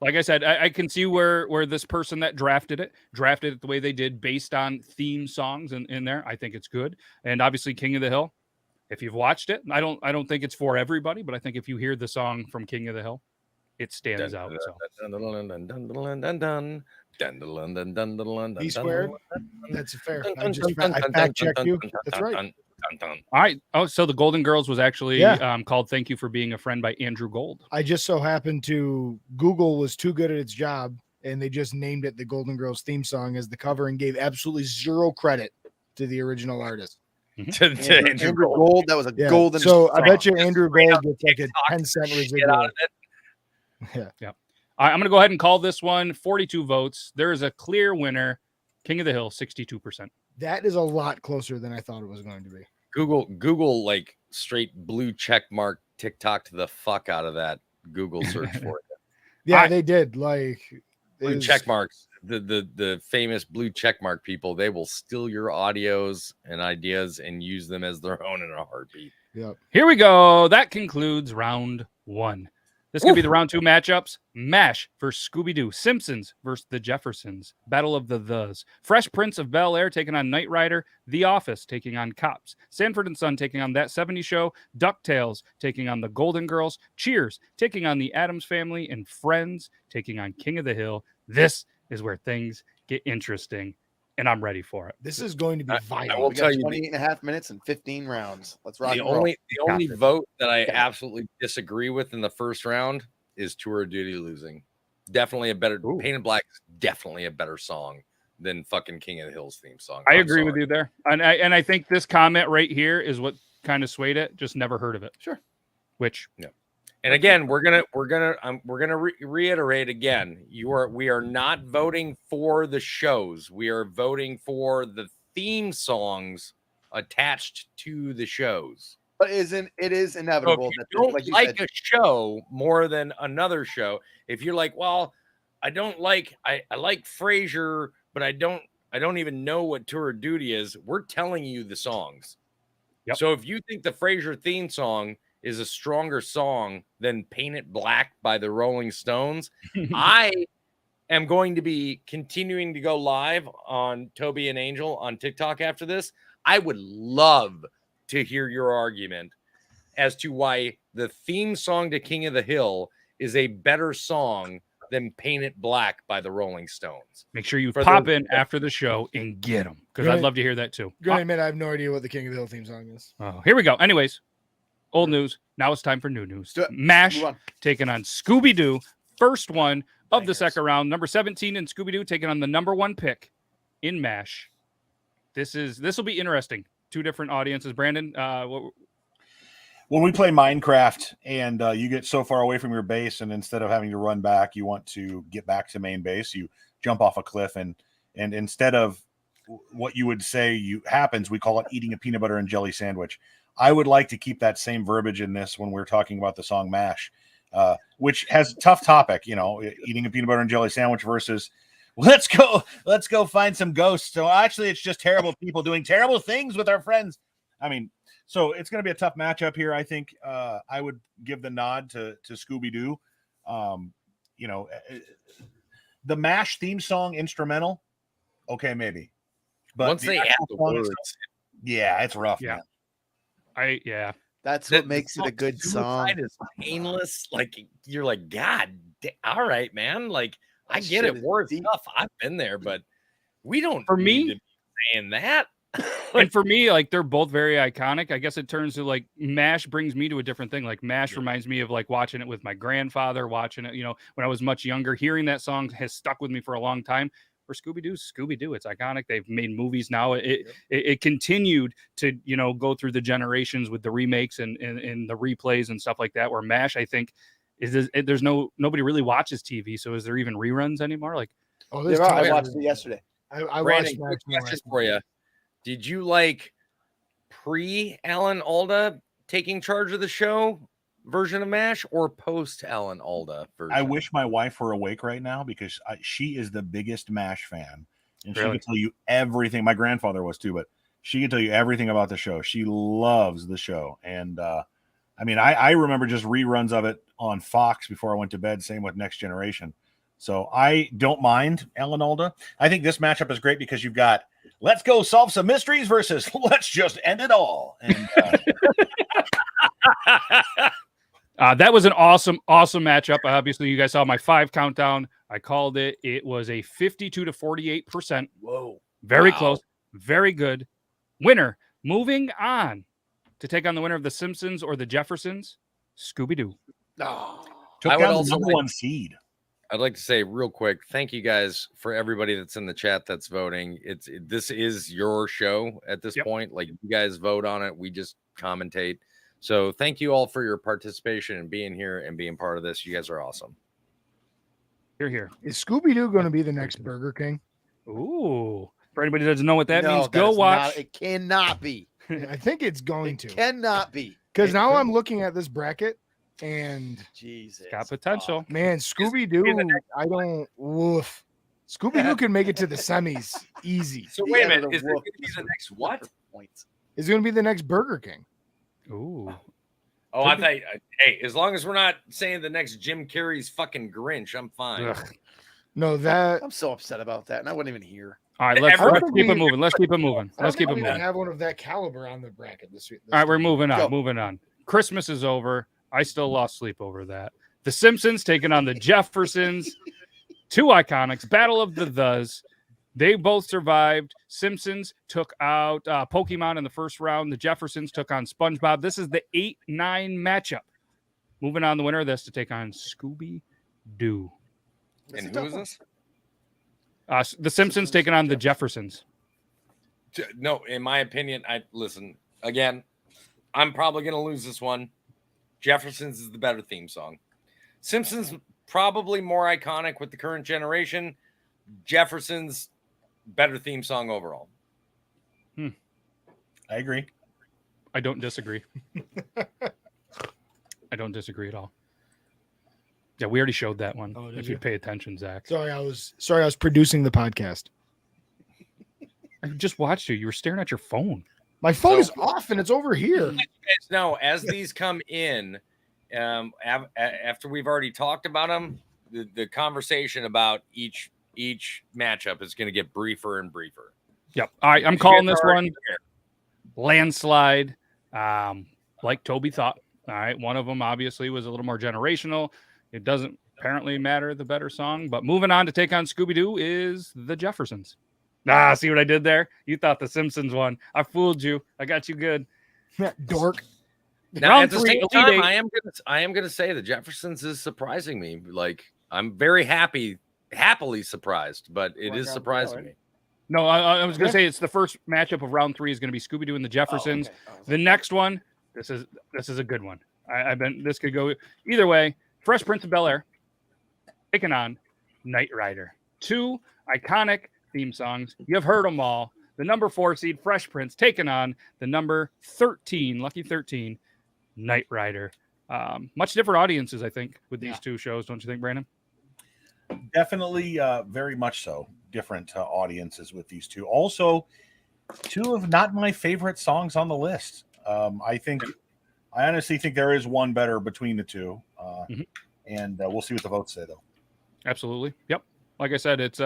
Speaker 1: Like I said, I can see where this person that drafted it the way they did based on theme songs in there. I think it's good. And obviously King of the Hill, if you've watched it, I don't think it's for everybody, but I think if you hear the song from King of the Hill, it stands out. So.
Speaker 3: B squared. That's fair. I fact checked you. That's right.
Speaker 1: All right. Oh, so the Golden Girls was actually called "Thank You for Being a Friend" by Andrew Gold.
Speaker 3: I just so happened to Google was too good at its job, and they just named it the Golden Girls theme song as the cover and gave absolutely zero credit to the original artist.
Speaker 5: To Andrew Gold. That was a golden.
Speaker 3: So I bet you Andrew Gold gets like a 10-cent residual.
Speaker 1: Yeah. I'm going to go ahead and call this one 42 votes. There is a clear winner. King of the Hill, 62%.
Speaker 3: That is a lot closer than I thought it was going to be.
Speaker 2: Google like straight blue check mark TikTok to the fuck out of that Google search for it.
Speaker 3: Yeah, they did. Like
Speaker 2: blue check marks. The famous blue check mark people, they will steal your audios and ideas and use them as their own in a heartbeat.
Speaker 3: Yep.
Speaker 1: Here we go. That concludes round 1. This could be the round 2 matchups. MASH versus Scooby-Doo. Simpsons versus the Jeffersons. Battle of the Thes. Fresh Prince of Bel-Air taking on Knight Rider. The Office taking on Cops. Sanford and Son taking on That 70s Show. DuckTales taking on the Golden Girls. Cheers taking on the Addams Family. And Friends taking on King of the Hill. This is where things get interesting, and I'm ready for it.
Speaker 3: This is going to be violent.
Speaker 5: I will tell you 28 and a half minutes and 15 rounds. Let's rock.
Speaker 2: The only vote that I absolutely disagree with in the first round is Tour of Duty losing. Definitely a better Painted Black is definitely a better song than fucking King of the Hills theme song.
Speaker 1: I agree with you there. And I think this comment right here is what kind of swayed it. Just never heard of it.
Speaker 5: Sure.
Speaker 1: Which
Speaker 2: And again, we're gonna reiterate again. We are not voting for the shows. We are voting for the theme songs attached to the shows.
Speaker 5: But it is inevitable.
Speaker 2: So if you don't like a show more than another show, if you're like, well, I like Frasier, but I don't even know what Tour of Duty is. We're telling you the songs.
Speaker 1: Yep.
Speaker 2: So if you think the Frasier theme song is a stronger song than Paint It Black by the Rolling Stones, I am going to be continuing to go live on Toby and Angel on TikTok after this. I would love to hear your argument as to why the theme song to King of the Hill is a better song than Paint It Black by the Rolling Stones.
Speaker 1: Make sure you pop in after the show and get them, because I'd love to hear that too.
Speaker 3: Gonna admit, I have no idea what the King of the Hill theme song is.
Speaker 1: Oh, here we go. Anyways, old news. Now it's time for new news. MASH taking on Scooby-Doo. First one of the second round. Number 17 in Scooby-Doo taking on the number 1 pick in MASH. This will be interesting. 2 different audiences. Brandon,
Speaker 4: when we play Minecraft and you get so far away from your base, and instead of having to run back, you want to get back to main base, you jump off a cliff, and instead of what you would say happens, we call it eating a peanut butter and jelly sandwich. I would like to keep that same verbiage in this when we're talking about the song MASH, which has a tough topic, eating a peanut butter and jelly sandwich versus let's go find some ghosts. So actually it's just terrible people doing terrible things with our friends. I mean, so it's going to be a tough matchup here. I think I would give the nod to Scooby-Doo. The MASH theme song instrumental. Okay, maybe. But
Speaker 2: once they add the words,
Speaker 4: it's rough, man.
Speaker 5: That's what makes it a good song.
Speaker 2: It's painless. Like you're like, God, all right, man. Like I get it. War stuff. I've been there, but we don't.
Speaker 1: For me,
Speaker 2: need to be saying that.
Speaker 1: And for me, like they're both very iconic. I guess it turns to like MASH brings me to a different thing. Like MASH reminds me of like watching it with my grandfather, watching it, when I was much younger. Hearing that song has stuck with me for a long time. For Scooby-Doo, it's iconic. They've made movies now. It continued to, go through the generations with the remakes and the replays and stuff like that. Where MASH, I think, nobody really watches TV. So is there even reruns anymore? Like,
Speaker 5: I watched it yesterday.
Speaker 3: I
Speaker 2: Brandon,
Speaker 3: watched
Speaker 2: quick question for you. Did you like pre Alan Alda taking charge of the show version of MASH or post Alan Alda version?
Speaker 4: I wish my wife were awake right now because she is the biggest MASH fan. And she could tell you everything. My grandfather was too, but she could tell you everything about the show. She loves the show. And I mean, I remember just reruns of it on Fox before I went to bed. Same with Next Generation. So I don't mind Alan Alda. I think this matchup is great because you've got let's go solve some mysteries versus let's just end it all. And
Speaker 1: that was an awesome matchup. Obviously, you guys saw my 5 countdown. I called it. It was a 52 to 48%.
Speaker 5: Whoa.
Speaker 1: Very close. Very good. Winner. Moving on to take on the winner of The Simpsons or The Jeffersons, Scooby-Doo.
Speaker 5: Oh.
Speaker 4: took down the number 1 seed.
Speaker 2: I'd like to say real quick, thank you guys for everybody that's in the chat that's voting. This is your show at this point. Like, you guys vote on it. We just commentate. So thank you all for your participation and being here and being part of this. You guys are awesome.
Speaker 1: Here.
Speaker 3: Is Scooby-Doo going to be the next Burger King?
Speaker 1: Ooh. For anybody that doesn't know what that means,
Speaker 5: that
Speaker 1: go watch.
Speaker 5: It cannot be.
Speaker 3: I think it's going to.
Speaker 5: Cannot be.
Speaker 3: Because now I'm looking at this bracket and
Speaker 5: Jesus,
Speaker 1: got potential.
Speaker 3: Man, Scooby-Doo, I don't woof. Scooby-Doo can make it to the semis easy.
Speaker 2: So wait a minute, is this going to be the next what?
Speaker 3: It's going to be the next Burger King.
Speaker 1: Ooh.
Speaker 2: Oh, I thought, hey, as long as we're not saying the next Jim Carrey's fucking Grinch, I'm fine.
Speaker 1: Ugh.
Speaker 3: No, that
Speaker 5: I'm so upset about that, and I wasn't even here.
Speaker 1: All right, let's keep it moving. Let's keep it moving.
Speaker 3: I don't even have one of that caliber on the bracket this week.
Speaker 1: All right, we're moving on. Moving on. Christmas is over. I still lost sleep over that. The Simpsons taking on the Jeffersons. 2 iconics. Battle of the Thes. They both survived. Simpsons took out Pokemon in the first round. The Jeffersons took on SpongeBob. This is the 8-9 matchup. Moving on, the winner of this to take on Scooby-Doo.
Speaker 2: And who is this?
Speaker 1: The Simpsons taking on the Jeffersons.
Speaker 2: No, in my opinion, listen again. I'm probably going to lose this one. Jeffersons is the better theme song. Simpsons probably more iconic with the current generation. Jeffersons better theme song overall.
Speaker 4: I agree.
Speaker 1: I don't disagree. I don't disagree at all. Yeah, we already showed that one. If you pay attention, Zach.
Speaker 3: Sorry, I was producing the podcast.
Speaker 1: I just watched you. You were staring at your phone.
Speaker 3: My phone is off and it's over here.
Speaker 2: No, as these come in, after we've already talked about them, the conversation about each matchup is going to get briefer and briefer.
Speaker 1: Yep. All right, I'm calling this one landslide, like Toby thought. All right, one of them obviously was a little more generational. It doesn't apparently matter the better song, but moving on to take on Scooby-Doo is the Jeffersons. See what I did there? You thought the Simpsons won. I fooled you. I got you good.
Speaker 3: Dork.
Speaker 2: Now, at the same time, I am gonna say the Jeffersons is surprising me. Like, I'm very happily surprised, but it is surprising me.
Speaker 1: No, I was going to say it's the first matchup of round 3 is going to be Scooby-Doo and the Jeffersons. The next one, this is a good one. This could go either way. Fresh Prince of Bel-Air taking on Knight Rider. 2 iconic theme songs. You've heard them all. The number 4 seed Fresh Prince taking on the number 13, lucky 13, Knight Rider. Much different audiences, I think, with these 2 shows. Don't you think, Brandon?
Speaker 4: Definitely, very much so. Different audiences with these 2. Also, 2 of not my favorite songs on the list. I honestly think there is one better between the 2. And we'll see what the votes say, though.
Speaker 1: Absolutely. Yep. Like I said, it's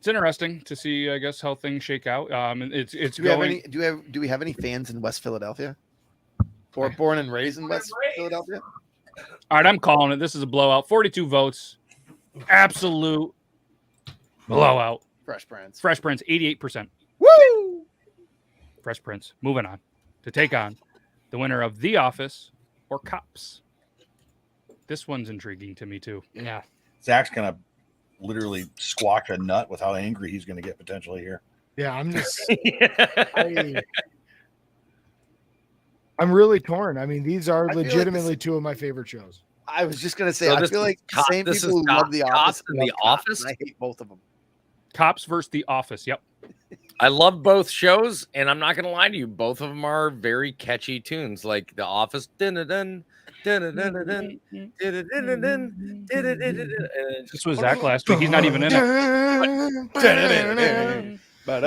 Speaker 1: interesting to see, I guess, how things shake out.
Speaker 5: Do we have any fans in West Philadelphia? Or born and raised in West Philadelphia?
Speaker 1: All right, I'm calling it. This is a blowout. 42 votes. Absolute blowout.
Speaker 5: Fresh Prince,
Speaker 1: 88%.
Speaker 5: Woo!
Speaker 1: Fresh Prince. Moving on to take on the winner of The Office or Cops. This one's intriguing to me, too.
Speaker 3: Yeah.
Speaker 4: Zach's going to literally squawk a nut with how angry he's going to get potentially here.
Speaker 3: Yeah, I'm just... I'm really torn. I mean, these are legitimately 2 of my favorite shows.
Speaker 5: I was just going to say, I feel like the same people who love The Office
Speaker 2: and The Office.
Speaker 5: I hate both of them.
Speaker 1: Cops versus The Office. Yep.
Speaker 2: I love both shows, and I'm not gonna lie to you, both of them are very catchy tunes, like The Office. Dun-dun-dun, dun-dun-dun-dun-dun, dun-dun-dun-dun, dun-dun-dun-dun, and it's
Speaker 1: This
Speaker 2: just
Speaker 1: was Zach last week. He's not even in it.
Speaker 2: but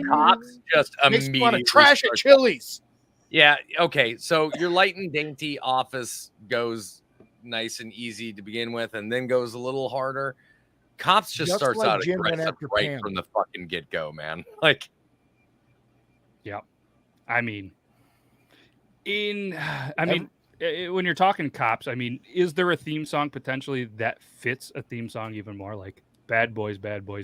Speaker 2: Cops just
Speaker 3: Makes me
Speaker 2: immediately
Speaker 3: want to trash at
Speaker 2: starts-
Speaker 3: Chili's.
Speaker 2: Yeah, okay. So your light and dainty Office goes nice and easy to begin with, and then goes a little harder. Cops just starts
Speaker 3: like
Speaker 2: out
Speaker 3: Jim went
Speaker 2: aggressive
Speaker 3: after
Speaker 2: right
Speaker 3: Pam.
Speaker 2: from the fucking get go, man. Like,
Speaker 1: I mean, when you're talking Cops, I mean, is there a theme song potentially that fits a theme song even more? Like Bad Boys,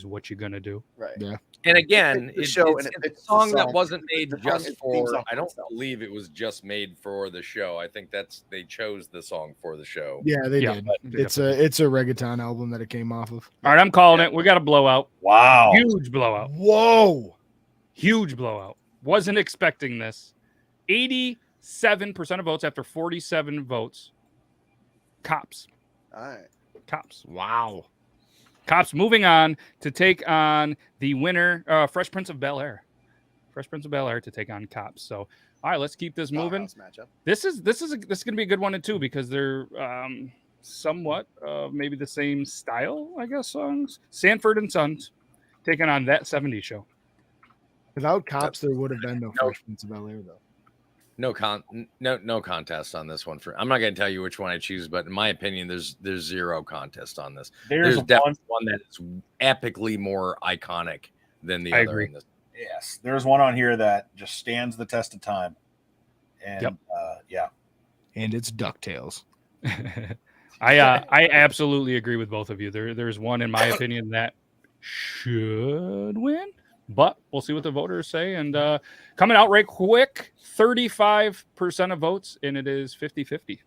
Speaker 1: what you gonna do?
Speaker 5: Right.
Speaker 3: Yeah.
Speaker 2: and again,
Speaker 5: the
Speaker 2: it's
Speaker 5: show
Speaker 2: it's
Speaker 5: and it
Speaker 2: a
Speaker 5: fits the
Speaker 2: song that
Speaker 5: song.
Speaker 2: wasn't made
Speaker 5: The
Speaker 2: just
Speaker 5: theme
Speaker 2: for.
Speaker 5: song
Speaker 2: I don't
Speaker 5: itself.
Speaker 2: believe it was just made for the show. I think they chose the song for the show.
Speaker 3: Yeah, they
Speaker 1: Yeah,
Speaker 3: did.
Speaker 1: but
Speaker 3: It's a reggaeton album that it came off of.
Speaker 1: All right, I'm calling it. We got a blowout.
Speaker 4: Wow.
Speaker 1: Huge blowout.
Speaker 3: Whoa.
Speaker 1: Huge blowout. Wasn't expecting this. 87% of votes after 47 votes. Cops.
Speaker 5: All right.
Speaker 1: Cops. Wow. Cops moving on to take on the winner, Fresh Prince of Bel-Air. Fresh Prince of Bel-Air to take on Cops. So, all right, let's keep this moving.
Speaker 5: Matchup.
Speaker 1: This is going to be a good one too because they're somewhat maybe the same style, I guess. Songs. Sanford and Sons taking on That 70s Show.
Speaker 3: Without Cops, there would have been no Fresh Prince of Bel-Air, though.
Speaker 2: No contest on this one. I'm not going to tell you which one I choose, but in my opinion, there's zero contest on this. There's definitely one that is epically more iconic than the
Speaker 1: I
Speaker 2: other.
Speaker 1: agree.
Speaker 2: In this.
Speaker 4: Yes, there's one on here that just stands the test of time. And
Speaker 3: And it's DuckTales.
Speaker 1: I absolutely agree with both of you. There's one in my opinion that should win, but we'll see what the voters say. And coming out right quick, 35% of votes, and it is 50-50.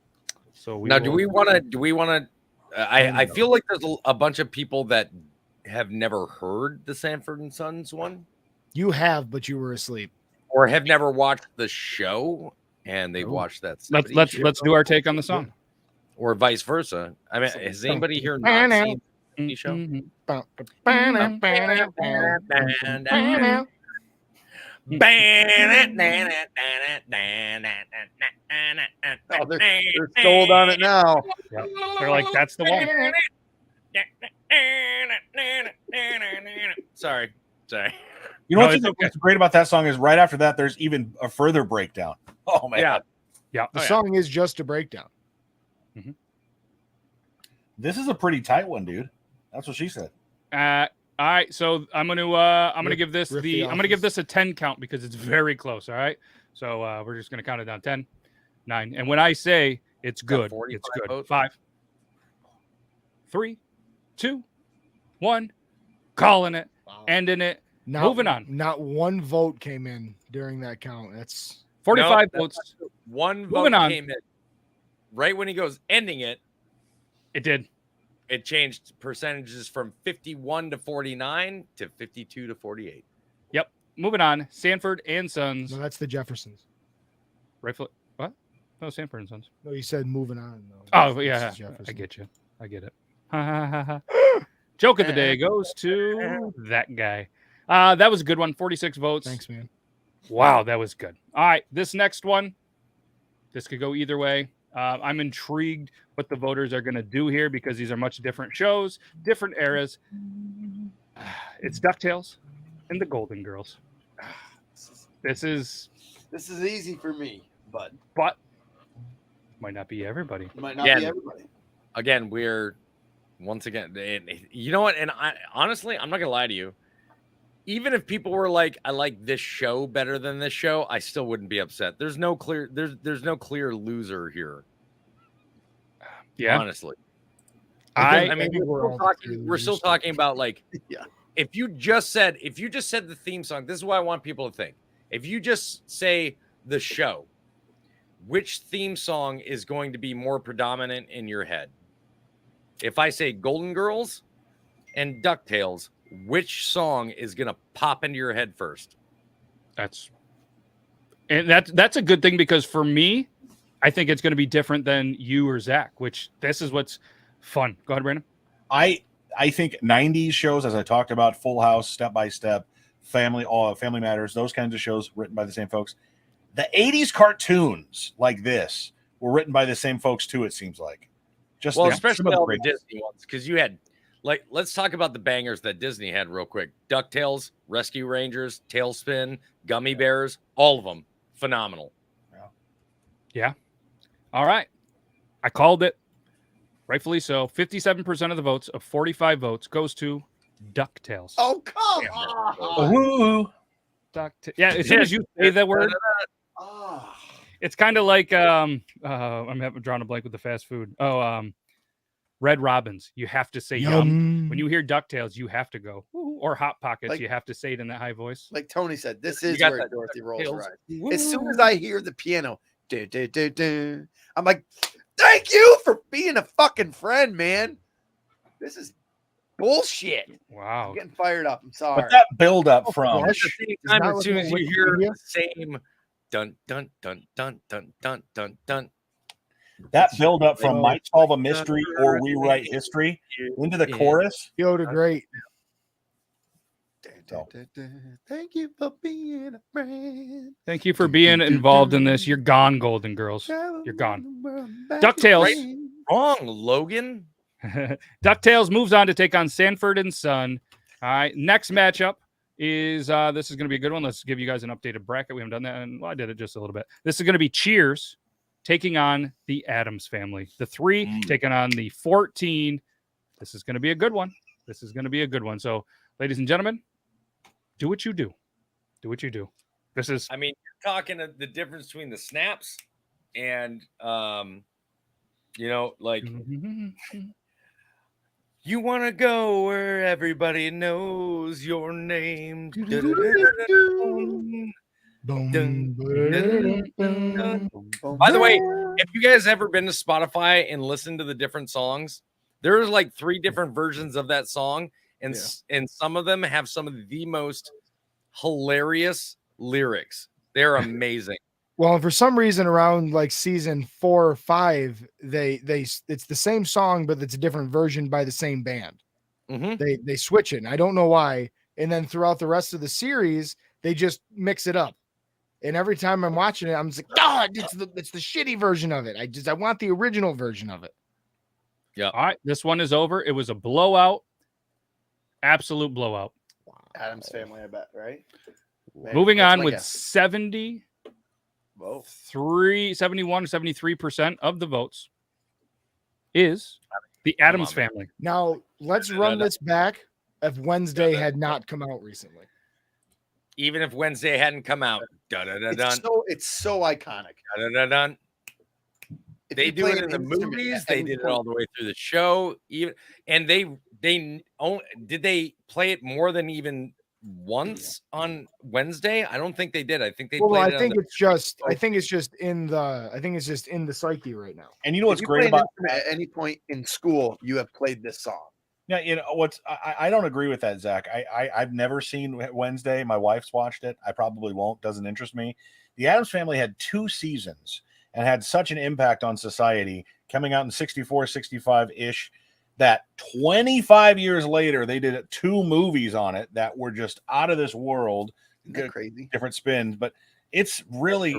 Speaker 1: So
Speaker 2: Do we want to? I feel like there's a bunch of people that have never heard the Sanford and Sons one,
Speaker 3: You have, but you were asleep.
Speaker 2: or have never watched the show, and they've watched that.
Speaker 1: Let's do our take on the song,
Speaker 2: or vice versa. I mean, has anybody here not seen the show?
Speaker 5: Oh, they're sold on it now.
Speaker 1: Yep. They're like, that's the one.
Speaker 2: Sorry.
Speaker 4: you know
Speaker 1: No,
Speaker 4: what's,
Speaker 1: it's okay.
Speaker 4: what's great about that song is right after that, there's even a further breakdown. Oh, man.
Speaker 2: Yeah.
Speaker 3: The song is just a breakdown.
Speaker 4: This is a pretty tight one, dude. That's what she said.
Speaker 1: All right, so I'm gonna give this
Speaker 3: Riff the
Speaker 1: I'm gonna give
Speaker 3: Office.
Speaker 1: this a 10 count because it's very close. All right, so we're just gonna count it down 10, 9, and when I say it's good,
Speaker 2: 45
Speaker 1: it's good.
Speaker 2: votes?
Speaker 1: 5, 3, 2, 1, calling it, ending it, moving on.
Speaker 3: Not one vote came in during that count. That's
Speaker 1: 45
Speaker 2: No,
Speaker 1: votes.
Speaker 2: One
Speaker 1: Moving
Speaker 2: vote
Speaker 1: on.
Speaker 2: came in right when he goes ending it.
Speaker 1: It did.
Speaker 2: It changed percentages from 51 to 49 to 52 to 48.
Speaker 1: Yep. Moving on. Sanford and Sons.
Speaker 3: no, that's the Jeffersons.
Speaker 1: Rightfully, what? No, Sanford and Sons.
Speaker 3: No, you said moving on. Though.
Speaker 1: Oh
Speaker 3: This
Speaker 1: yeah,
Speaker 3: is Jefferson.
Speaker 1: I get you. I get it. Joke of the day goes to that guy. That was a good one. 46 votes.
Speaker 3: Thanks, man.
Speaker 1: Wow, that was good. All right, this next one, this could go either way. I'm intrigued what the voters are going to do here because these are much different shows, different eras. It's DuckTales and the Golden Girls. This is
Speaker 5: easy for me, but
Speaker 1: might not be everybody.
Speaker 5: it might not
Speaker 2: Yeah.
Speaker 5: be everybody.
Speaker 2: Again, we're once again, you know what? And honestly, I'm not gonna lie to you. Even if people were like, I like this show better than this show, I still wouldn't be upset. There's no clear loser here.
Speaker 1: Yeah,
Speaker 2: Honestly.
Speaker 1: I
Speaker 2: mean, we're still talking about like, if you just said the theme song, this is what I want people to think. If you just say the show, which theme song is going to be more predominant in your head? If I say Golden Girls and DuckTales, which song is going to pop into your head first?
Speaker 1: that's a good thing because for me, I think it's going to be different than you or Zach. Which this is what's fun. Go ahead, Brandon.
Speaker 4: I I think 90s shows, as I talked about, Full House, Step by Step, Family Matters, those kinds of shows written by the same folks. The 80s cartoons like this were written by the same folks too, it seems like. Just
Speaker 2: especially all the Disney ones, because you had, like, let's talk about the bangers that Disney had real quick. DuckTales, Rescue Rangers, Tailspin, Gummy Bears, all of them phenomenal.
Speaker 1: Yeah. All right. I called it. Rightfully so. 57% of the votes of 45 votes goes to DuckTales.
Speaker 5: Oh, come on.
Speaker 1: Yeah, as soon as you say that word, it's kind of like I'm drawing a blank with the fast food. Red Robins. You have to say yum. When you hear DuckTales, you have to go. Woo. Or Hot Pockets, like, you have to say it in that high voice.
Speaker 5: Like Tony said, this is where Dorothy rolls her eyes. As soon as I hear the piano, I'm like, thank you for being a fucking friend, man. This is bullshit.
Speaker 1: Wow.
Speaker 5: I'm getting fired up. I'm sorry.
Speaker 4: But that build up from
Speaker 2: at the same time, as soon as you hear the same dun dun dun dun dun dun dun dun.
Speaker 4: That build up from Might Solve a Mystery or We Write History into the chorus.
Speaker 3: Yoda, great.
Speaker 5: Thank you for being a friend.
Speaker 1: Thank you for being involved in this. You're gone, Golden Girls. You're gone. DuckTales.
Speaker 2: Right? Wrong, Logan.
Speaker 1: DuckTales moves on to take on Sanford and Son. All right. Next matchup is this is going to be a good one. Let's give you guys an updated bracket. We haven't done that, and I did it just a little bit. This is going to be Cheers taking on the Addams Family. The 3 taking on the 14. This is going to be a good one. This is going to be a good one. So, ladies and gentlemen, do what you do. Do what you do. This is.
Speaker 2: I mean, you're talking the difference between the snaps and, like, you want to go where everybody knows your name. By the way, if you guys ever been to Spotify and listened to the different songs, there's like 3 different versions of that song, and some of them have some of the most hilarious lyrics. They're amazing.
Speaker 3: Well, for some reason, around like season 4 or 5, it's the same song, but it's a different version by the same band. They switch it. And I don't know why. And then throughout the rest of the series, they just mix it up. And every time I'm watching it, I'm just like, God, it's the shitty version of it. I want the original version of it.
Speaker 1: Yeah. All right. This one is over. It was a blowout. Absolute blowout.
Speaker 5: Addams Family, I bet, right?
Speaker 1: Moving on with 71, 73% of the votes is the Addams Family.
Speaker 3: Now, let's run this back if Wednesday had not come out recently.
Speaker 2: Even if Wednesday hadn't come out.
Speaker 5: It's so iconic.
Speaker 2: They do it in the movies. They did it all the way through the show. And did they play it more than even once on Wednesday? I don't think they did. I think they played it.
Speaker 3: I think it's just in the psyche right now.
Speaker 4: And you know what's great about
Speaker 5: at any point in school, you have played this song.
Speaker 4: Yeah, you know I don't agree with that, Zach. I've never seen Wednesday. My wife's watched it. I probably won't. Doesn't interest me. The Addams Family had 2 seasons and had such an impact on society, coming out in 64, 65-ish, that 25 years later, they did 2 movies on it that were just out of this world.
Speaker 5: Crazy.
Speaker 4: Different spins, but it's really...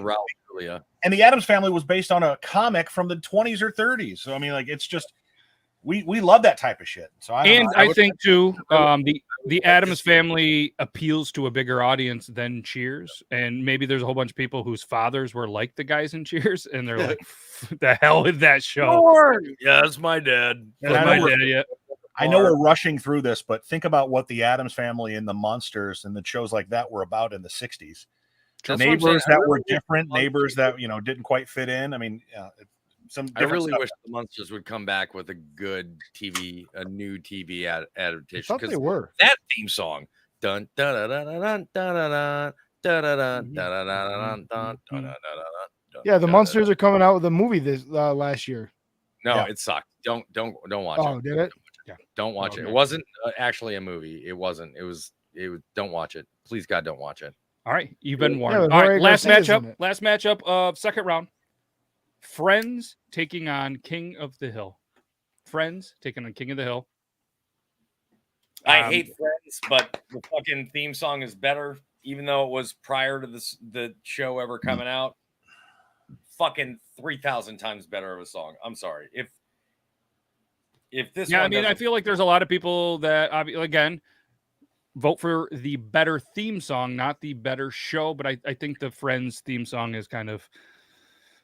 Speaker 2: Yeah.
Speaker 4: And the Addams Family was based on a comic from the 20s or 30s. So, I mean, like, it's just... We love that type of shit. So
Speaker 1: I think too, the Addams Family appeals to a bigger audience than Cheers, and maybe there's a whole bunch of people whose fathers were like the guys in Cheers, and they're like, "The hell with that show."
Speaker 2: Yeah, that's my dad.
Speaker 4: I know we're rushing through this, but think about what the Addams Family and the Monsters and the shows like that were about in the 60s. Neighbors that were different, neighbors that didn't quite fit in. I mean.
Speaker 2: I really wish the Monsters would come back with a good new TV adaptation.
Speaker 3: I thought they were.
Speaker 2: That theme song, dun dun dun dun dun dun dun dun.
Speaker 3: Yeah, the Monsters are coming out with a movie this last year.
Speaker 2: No, it sucked. Don't watch it.
Speaker 3: Oh, did it?
Speaker 2: Yeah, don't watch it. It wasn't actually a movie. It wasn't. It was. Don't watch it. Please, God, don't watch it.
Speaker 1: All right, you've been warned. All right, last matchup of second round. Friends taking on King of the Hill. Friends taking on King of the Hill.
Speaker 2: I hate Friends, but the fucking theme song is better, even though it was prior to the show ever coming out. Fucking 3,000 times better of a song. I'm sorry. If this
Speaker 1: I mean, I feel like there's a lot of people that, again, vote for the better theme song, not the better show. But I think the Friends theme song has kind of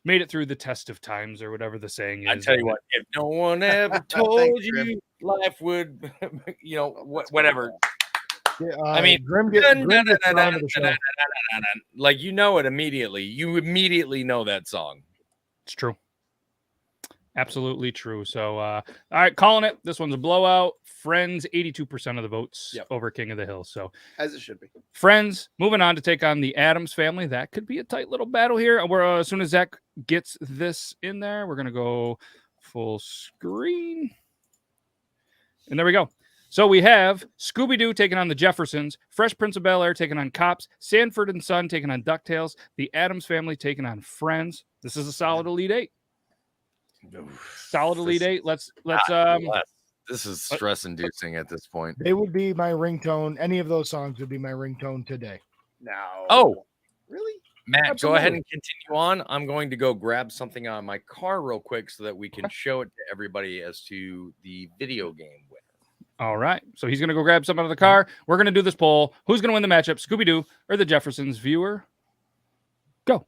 Speaker 1: made it through the test of times, or whatever the saying is.
Speaker 2: I tell you what, if no one ever told you life would, whatever. I mean, like, it immediately. You immediately know that song.
Speaker 1: It's true. Absolutely true. So, all right, calling it. This one's a blowout. Friends, 82% of the votes over King of the Hill. So,
Speaker 5: as it should be.
Speaker 1: Friends, moving on to take on the Addams Family. That could be a tight little battle here. Where as soon as Zach gets this in there, we're gonna go full screen, and there we go. So we have Scooby-Doo taking on the Jeffersons, Fresh Prince of Bel-Air taking on Cops, Sanford and Son taking on DuckTales, the Addams Family taking on Friends. This is a solid Elite Eight. Solid Elite Eight. Let's
Speaker 2: this is stress inducing at this point.
Speaker 3: They would be my ringtone. Any of those songs would be my ringtone today.
Speaker 5: Now,
Speaker 2: oh,
Speaker 5: really?
Speaker 2: Matt, absolutely. Go ahead and continue on. I'm going to go grab something on my car real quick so that we can show it to everybody as to the video game winner.
Speaker 1: All right. So he's going to go grab something out of the car. We're going to do this poll. Who's going to win the matchup, Scooby-Doo or the Jeffersons? Viewer, go.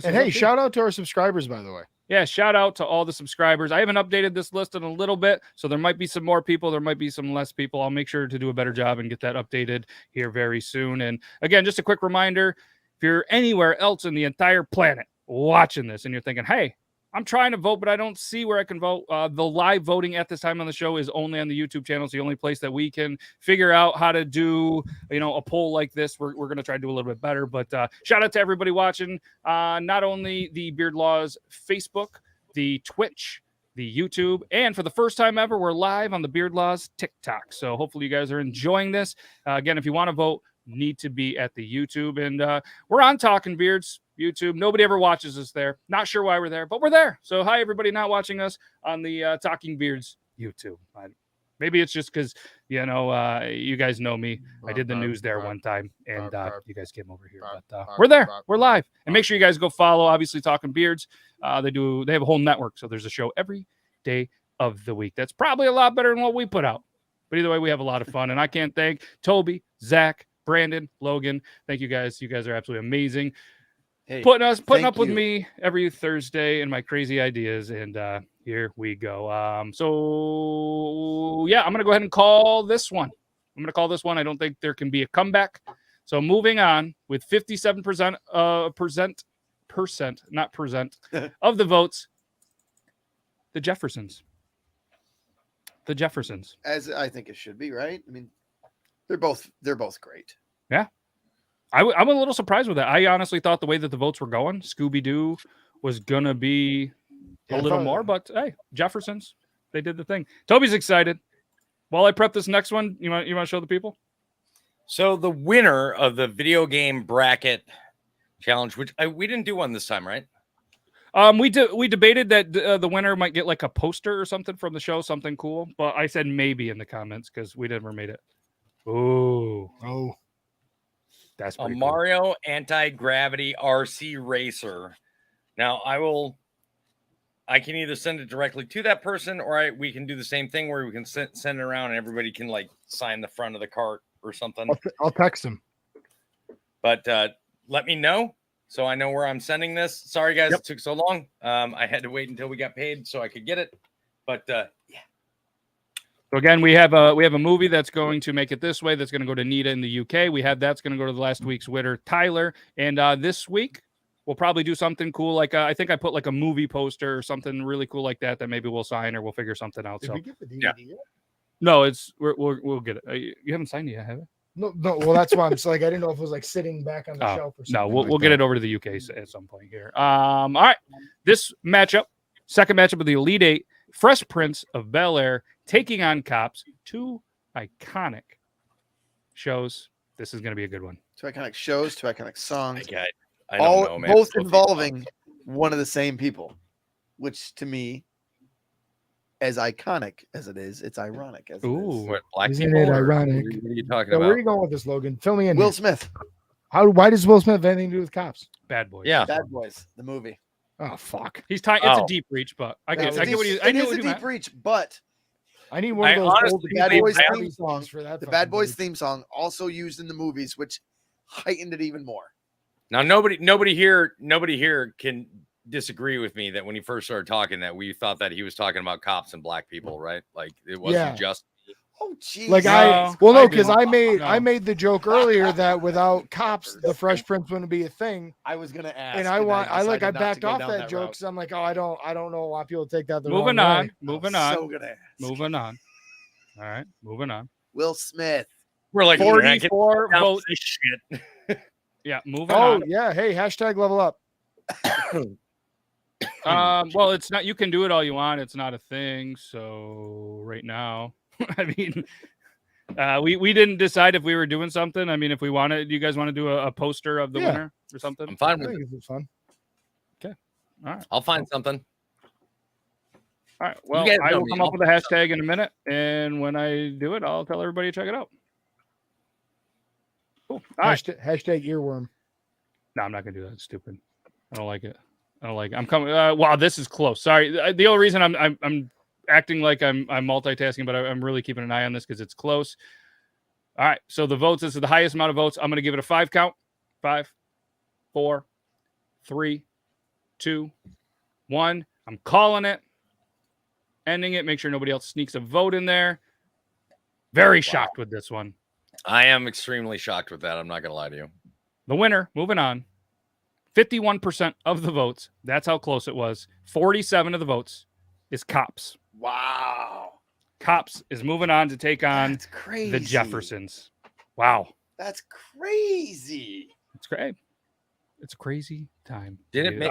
Speaker 3: And hey, shout out to our subscribers, by the way.
Speaker 1: Yeah, shout out to all the subscribers. I haven't updated this list in a little bit, so there might be some more people. There might be some less people. I'll make sure to do a better job and get that updated here very soon. And again, just a quick reminder, if you're anywhere else in the entire planet watching this and you're thinking, hey, I'm trying to vote, but I don't see where I can vote. The live voting at this time on the show is only on the YouTube channel. It's the only place that we can figure out how to do, a poll like this. We're going to try to do a little bit better. But shout out to everybody watching, not only the Beard Laws Facebook, the Twitch, the YouTube, and for the first time ever, we're live on the Beard Laws TikTok. So hopefully you guys are enjoying this. Again, if you want to vote, need to be at the YouTube. And we're on Talking Beards YouTube. Nobody ever watches us there. Not sure why we're there, but we're there. So hi, everybody not watching us on the Talking Beards YouTube. Maybe it's just because, you guys know me. I did the news there one time, and you guys came over here. But we're there. We're live. And make sure you guys go follow, obviously, Talking Beards. They have a whole network, so there's a show every day of the week. That's probably a lot better than what we put out. But either way, we have a lot of fun. And I can't thank Toby, Zach, Brandon, Logan. Thank you guys. You guys are absolutely amazing.
Speaker 5: Hey,
Speaker 1: putting up with me every Thursday and my crazy ideas. And here we go. So yeah, I'm going to go ahead and call this one. I don't think there can be a comeback. So moving on with 57% of the votes, the Jeffersons. The Jeffersons.
Speaker 5: As I think it should be, right? I mean, they're both great.
Speaker 1: Yeah. I'm a little surprised with that. I honestly thought the way that the votes were going, Scooby-Doo was going to be a little more, but hey, Jeffersons, they did the thing. Toby's excited. While I prep this next one, you want to show the people?
Speaker 2: So the winner of the video game bracket challenge, which we didn't do one this time, right?
Speaker 1: We debated that the winner might get like a poster or something from the show, something cool, but I said maybe in the comments because we never made it. Oh. That's
Speaker 2: a
Speaker 1: cool.
Speaker 2: Mario anti-gravity RC racer. Now I can either send it directly to that person, or we can do the same thing where we can send it around and everybody can like sign the front of the cart or something.
Speaker 3: I'll text him.
Speaker 2: But let me know so I know where I'm sending this. Sorry guys, It took so long. I had to wait until we got paid so I could get it. But yeah.
Speaker 1: So again, we have a movie that's going to make it this way. That's going to go to Nita in the UK. We have that's going to go to the last week's winner, Tyler. And this week we'll probably do something cool. Like I think I put like a movie poster or something really cool like that maybe we'll sign or we'll figure something out.
Speaker 3: Did we get the DVD yet?
Speaker 1: No, we'll get it. You haven't signed it yet, have you?
Speaker 3: No. Well, that's why I'm so like I didn't know if it was like sitting back on the shelf or something.
Speaker 1: No, we'll get it over to the UK at some point here. All right, this matchup, second matchup of the Elite Eight, Fresh Prince of Bel-Air taking on Cops. Two iconic shows. This is going to be a good one.
Speaker 5: Two iconic shows, two iconic songs.
Speaker 2: I don't know, man.
Speaker 5: Both involving one of the same people, which to me, as iconic as it is, it's ironic as it is.
Speaker 2: What, black
Speaker 3: Isn't
Speaker 2: people?
Speaker 3: it ironic?
Speaker 2: What are you talking
Speaker 3: So
Speaker 2: about?
Speaker 3: where are you going with this, Logan? Fill me in.
Speaker 5: Will
Speaker 3: here.
Speaker 5: Smith.
Speaker 3: Why does Will Smith have anything to do with cops?
Speaker 1: Bad Boys.
Speaker 2: Yeah.
Speaker 5: Bad Boys, the movie.
Speaker 3: Oh fuck.
Speaker 1: He's tying. It's a deep reach, but I get what you. I
Speaker 5: It
Speaker 1: know
Speaker 5: is
Speaker 1: what
Speaker 5: a
Speaker 1: you
Speaker 5: deep
Speaker 1: meant.
Speaker 5: reach, but
Speaker 3: I need one of those
Speaker 2: honestly
Speaker 3: old
Speaker 5: the Bad Boys
Speaker 3: Bad
Speaker 5: theme
Speaker 3: songs for that.
Speaker 5: the Bad Boys theme song also used in the movies, which heightened it even more.
Speaker 2: Now, nobody here can disagree with me that when he first started talking, that we thought that he was talking about cops and black people, right? Like it wasn't just.
Speaker 5: Oh, geez.
Speaker 3: Like because I made the joke earlier that without cops, the Fresh Prince wouldn't be a thing.
Speaker 5: I was gonna ask,
Speaker 3: and I backed off that joke because I'm like, oh, I don't know why people take that the wrong way.
Speaker 1: Moving on.
Speaker 5: So gonna ask.
Speaker 1: Moving on. All right, moving on.
Speaker 5: Will Smith.
Speaker 2: We're like
Speaker 1: 44 votes.
Speaker 2: Shit.
Speaker 1: Yeah, moving on.
Speaker 3: Oh yeah, hey, hashtag level up.
Speaker 1: Well, it's not. You can do it all you want. It's not a thing. So right now, I mean, we didn't decide if we were doing something. I mean, if we wanted, do you guys want to do a poster of the winner or something?
Speaker 2: I'm fine with
Speaker 3: I
Speaker 2: it.
Speaker 3: think it's fun.
Speaker 1: Okay, all right.
Speaker 2: I'll find something.
Speaker 1: All right. Well, I will come up with a hashtag in a minute, and when I do it, I'll tell everybody to check it out. Cool. All right.
Speaker 3: Hashtag earworm.
Speaker 1: No, I'm not gonna do that. It's stupid. I don't like it. I'm coming. Wow, this is close. Sorry. The only reason I'm acting like I'm multitasking, but I'm really keeping an eye on this because it's close. All right. So the votes. This is the highest amount of votes. I'm gonna give it a 5 count. 5, 4, 3, 2, 1. I'm calling it. Ending it. Make sure nobody else sneaks a vote in there. Very shocked with this one.
Speaker 2: I am extremely shocked with that. I'm not gonna lie to you.
Speaker 1: The winner, moving on, 51% of the votes. That's how close it was. 47 of the votes is Cops.
Speaker 5: Wow.
Speaker 1: Cops is moving on to take on the Jeffersons. Wow.
Speaker 5: That's crazy.
Speaker 1: It's great. It's a crazy time.
Speaker 2: Did it make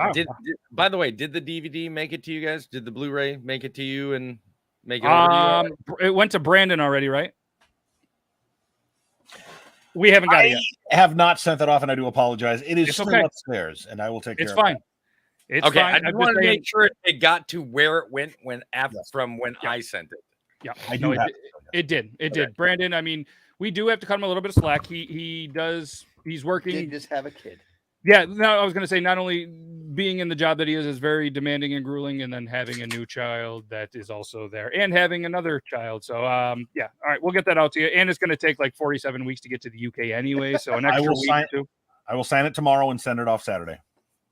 Speaker 2: by the way, did the DVD make it to you guys? Did the Blu-ray make it to you and make it over to you?
Speaker 1: It went to Brandon already, right? We haven't got it yet.
Speaker 4: I have not sent that off, and I do apologize. It's still
Speaker 1: okay.
Speaker 4: upstairs, and I will take care
Speaker 1: of it. It's
Speaker 2: okay,
Speaker 1: fine.
Speaker 2: I just wanted to make sure it got to where it went from when I sent it.
Speaker 1: Yeah,
Speaker 4: I do.
Speaker 1: It did. Brandon, I mean, we do have to cut him a little bit of slack. He's working.
Speaker 5: He did just have a kid.
Speaker 1: Yeah, no, I was going to say, not only being in the job that he is very demanding and grueling, and then having a new child that is also there, and having another child. So, yeah, all right, we'll get that out to you. And it's going to take like 47 weeks to get to the UK anyway, so an extra week or two.
Speaker 4: I will sign it tomorrow and send it off Saturday.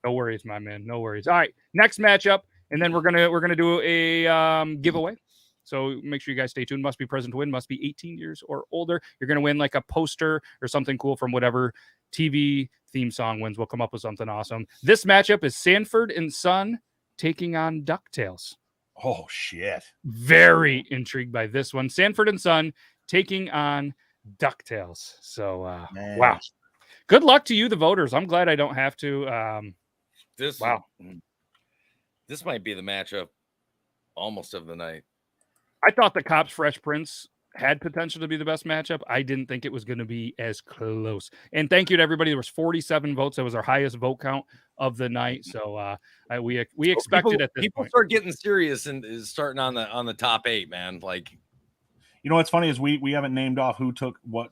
Speaker 1: No worries, my man. No worries. All right, next matchup, and then we're gonna do a giveaway. So make sure you guys stay tuned. Must be present to win. Must be 18 years or older. You're gonna win like a poster or something cool from whatever TV theme song wins. We'll come up with something awesome. This matchup is Sanford and Son taking on DuckTales.
Speaker 4: Oh shit!
Speaker 1: Very intrigued by this one. Sanford and Son taking on DuckTales. So wow. Good luck to you, the voters. I'm glad I don't have to.
Speaker 2: This might be the matchup almost of the night.
Speaker 1: I thought the Cops Fresh Prince had potential to be the best matchup. I didn't think it was going to be as close. And thank you to everybody. There was 47 votes. That was our highest vote count of the night. So we expected at this
Speaker 2: people
Speaker 1: point.
Speaker 2: Start getting serious and is starting on the top 8, man. Like,
Speaker 4: you know what's funny is we haven't named off who took what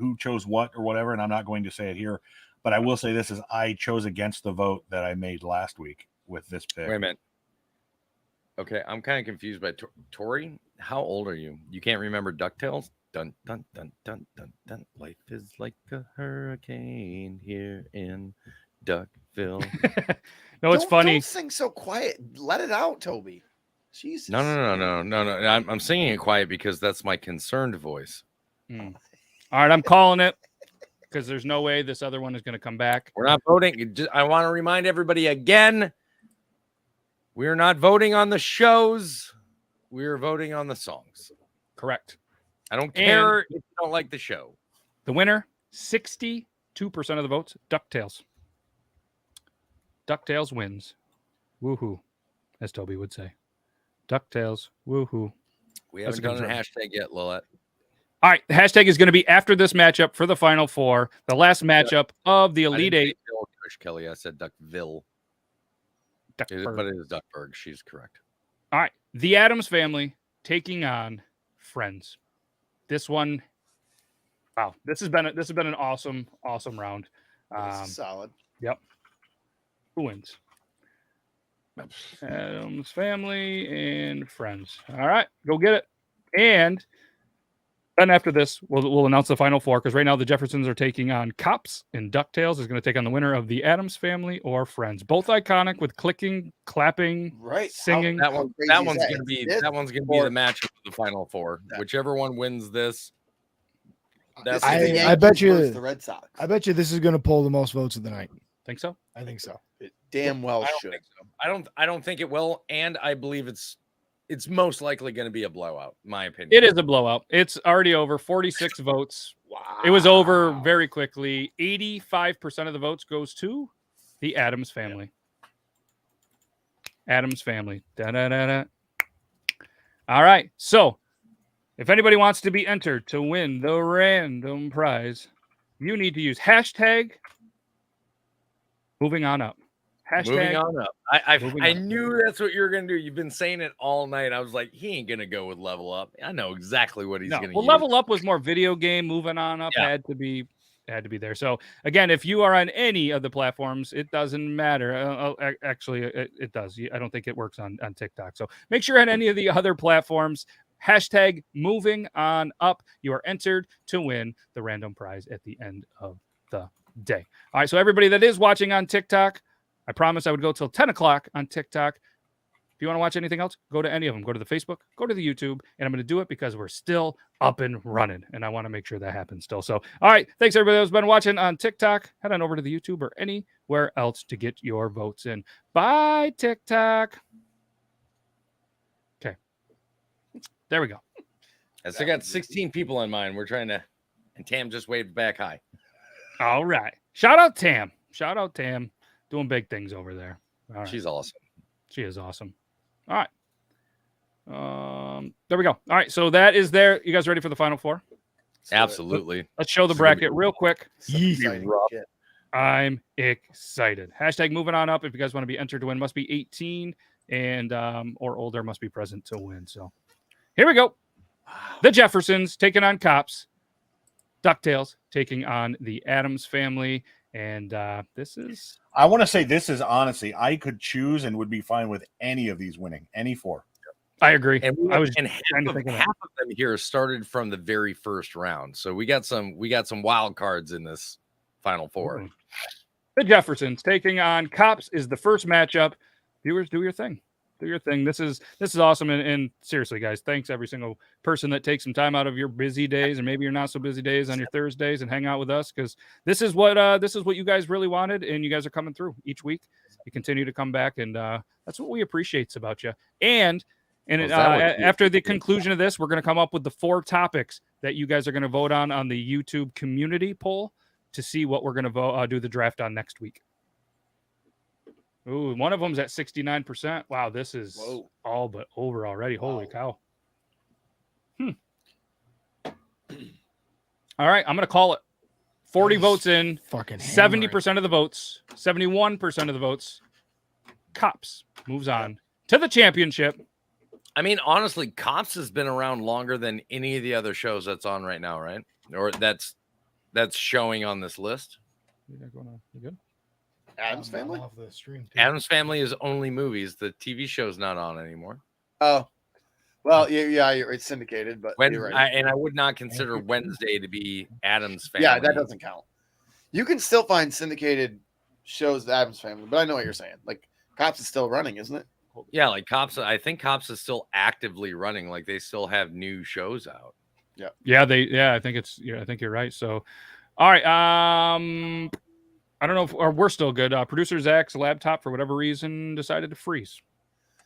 Speaker 4: who chose what or whatever, and I'm not going to say it here, but I will say this is I chose against the vote that I made last week with this pick.
Speaker 2: Wait a minute. Okay, I'm kind of confused by Tori. How old are you? You can't remember DuckTales? Dun dun dun dun dun dun. Life is like a hurricane here in Duckville.
Speaker 1: No, it's funny.
Speaker 5: Don't sing so quiet. Let it out, Toby. Jesus.
Speaker 2: No. I'm singing it quiet because that's my concerned voice.
Speaker 1: All right, I'm calling it because there's no way this other one is going to come back.
Speaker 2: We're not voting. I want to remind everybody again, we're not voting on the shows. We're voting on the songs.
Speaker 1: Correct.
Speaker 2: I don't care if you don't like the show.
Speaker 1: The winner, 62% of the votes, DuckTales. DuckTales wins. Woohoo, as Toby would say. DuckTales, woohoo.
Speaker 2: We haven't done a hashtag yet, Lillette.
Speaker 1: All right, the hashtag is going to be after this matchup for the Final Four, the last matchup of the Elite Eight.
Speaker 2: Kush Kelly, I said Duckville.
Speaker 1: Duckburg.
Speaker 2: But it is Duckburg. She's correct.
Speaker 1: All right, The Addams Family taking on Friends. This one, wow, this has been an awesome round.
Speaker 5: Solid.
Speaker 1: Yep. Who wins? Addams Family and Friends. All right, go get it. And then after this, we'll announce the final four, because right now the Jeffersons are taking on Cops, and DuckTales is going to take on the winner of the Addams Family or Friends. Both iconic with clicking, clapping, singing.
Speaker 2: That one's going to be the match of the final four. Whichever one wins this.
Speaker 3: I bet you
Speaker 5: the Red Sox.
Speaker 3: I bet you this is going to pull the most votes of the night.
Speaker 1: Think so?
Speaker 3: I think so.
Speaker 5: It damn well should.
Speaker 2: Think so. I don't think it will, and I believe it's most likely going to be a blowout, in my opinion.
Speaker 1: It is a blowout. It's already over. 46 votes. Wow. It was over very quickly. 85% of the votes goes to the Addams Family. Yeah. Addams Family. Da-da-da-da. All right. So, if anybody wants to be entered to win the random prize, you need to use hashtag moving on up.
Speaker 2: Moving on up. I knew that's what you were going to do. You've been saying it all night. I was like, he ain't going to go with level up. I know exactly what he's going to use.
Speaker 1: Well, level up was more video game. Moving on up had to be there. So again, if you are on any of the platforms, it doesn't matter. Actually, it does. I don't think it works on TikTok. So make sure on any of the other platforms, hashtag moving on up. You are entered to win the random prize at the end of the day. All right. So everybody that is watching on TikTok, I promised I would go till 10 o'clock on TikTok. If you want to watch anything else, go to any of them. Go to the Facebook, go to the YouTube, and I'm going to do it because we're still up and running, and I want to make sure that happens still. So, all right, thanks everybody that's been watching on TikTok. Head on over to the YouTube or anywhere else to get your votes in. Bye, TikTok. Okay. There we go.
Speaker 2: I still got 16 people on mine. We're trying to, and Tam just waved back high.
Speaker 1: All right. Shout out Tam. Doing big things over there. All right.
Speaker 2: She's awesome.
Speaker 1: She is awesome. All right. There we go. All right. So that is there. You guys ready for the final four?
Speaker 2: Absolutely.
Speaker 1: Let's show the bracket real quick.
Speaker 5: Shit.
Speaker 1: I'm excited. Hashtag moving on up. If you guys want to be entered to win, must be 18 and or older, must be present to win. So here we go. The Jeffersons taking on Cops. DuckTales taking on the Addams Family. And this is...
Speaker 4: I want to say this is honestly, I could choose and would be fine with any of these winning, any four.
Speaker 1: I agree.
Speaker 2: And half of them here started from the very first round. So we got some wild cards in this final four.
Speaker 1: Mm-hmm. The Jeffersons taking on Cops is the first matchup. Viewers, do your thing. Do your thing. This is awesome. And seriously, guys, thanks every single person that takes some time out of your busy days and maybe you're not so busy days on your Thursdays and hang out with us, because this is what you guys really wanted, and you guys are coming through each week. You continue to come back, and that's what we appreciate about you. And after the conclusion of this, we're going to come up with the 4 topics that you guys are going to vote on the YouTube community poll to see what we're going to do the draft on next week. Ooh, one of them's at 69%. Wow, this is all but over already. Wow. Holy cow. All right, I'm going to call it. 40 votes in.
Speaker 3: Fucking
Speaker 1: 70% of the votes. 71% of the votes. Cops moves on to the championship.
Speaker 2: I mean, honestly, Cops has been around longer than any of the other shows that's on right now, right? Or that's showing on this list.
Speaker 1: You good?
Speaker 5: Addams Family?
Speaker 3: Off the stream too.
Speaker 2: Addams Family is only movies. The TV show's not on anymore.
Speaker 5: Oh, well, yeah, it's syndicated, but you're right.
Speaker 2: I would not consider Wednesday to be Addams Family.
Speaker 5: Yeah, that doesn't count. You can still find syndicated shows, the Addams Family, but I know what you're saying. Like, Cops is still running, isn't it?
Speaker 2: Yeah, like Cops. I think Cops is still actively running. Like, they still have new shows out.
Speaker 1: Yeah. I think I think you're right. So, all right. I don't know if we're still good. Producer Zach's laptop, for whatever reason, decided to freeze.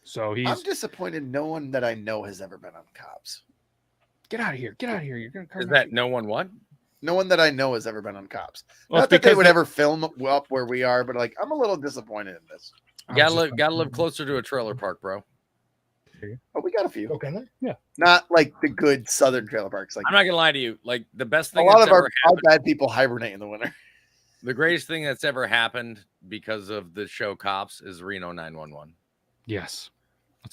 Speaker 1: So I'm
Speaker 5: disappointed no one that I know has ever been on Cops.
Speaker 1: Get out of here. You're going to come.
Speaker 2: Is that no one what?
Speaker 5: No one that I know has ever been on Cops.
Speaker 1: Well,
Speaker 5: not that they would ever film up where we are, but like, I'm a little disappointed in this.
Speaker 2: Gotta live closer to a trailer park, bro.
Speaker 5: Oh, we got a few.
Speaker 3: Okay.
Speaker 1: Yeah.
Speaker 5: Not like the good southern trailer parks. Like,
Speaker 2: I'm not gonna lie to you. Like, the best thing
Speaker 5: a lot of our bad people hibernate in the winter.
Speaker 2: The greatest thing that's ever happened because of the show Cops is Reno 911.
Speaker 1: Yes.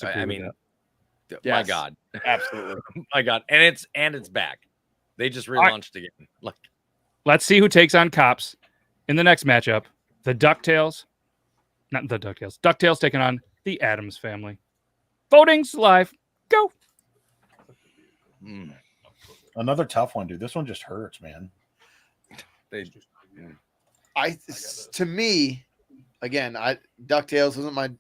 Speaker 2: I mean, My God,
Speaker 5: absolutely.
Speaker 2: My God, and it's back. They just relaunched again. Like,
Speaker 1: let's see who takes on Cops in the next matchup. The DuckTales, not the DuckTales. DuckTales taking on the Addams Family. Voting's live. Go.
Speaker 4: Another tough one, dude. This one just hurts, man.
Speaker 5: To me, again, DuckTales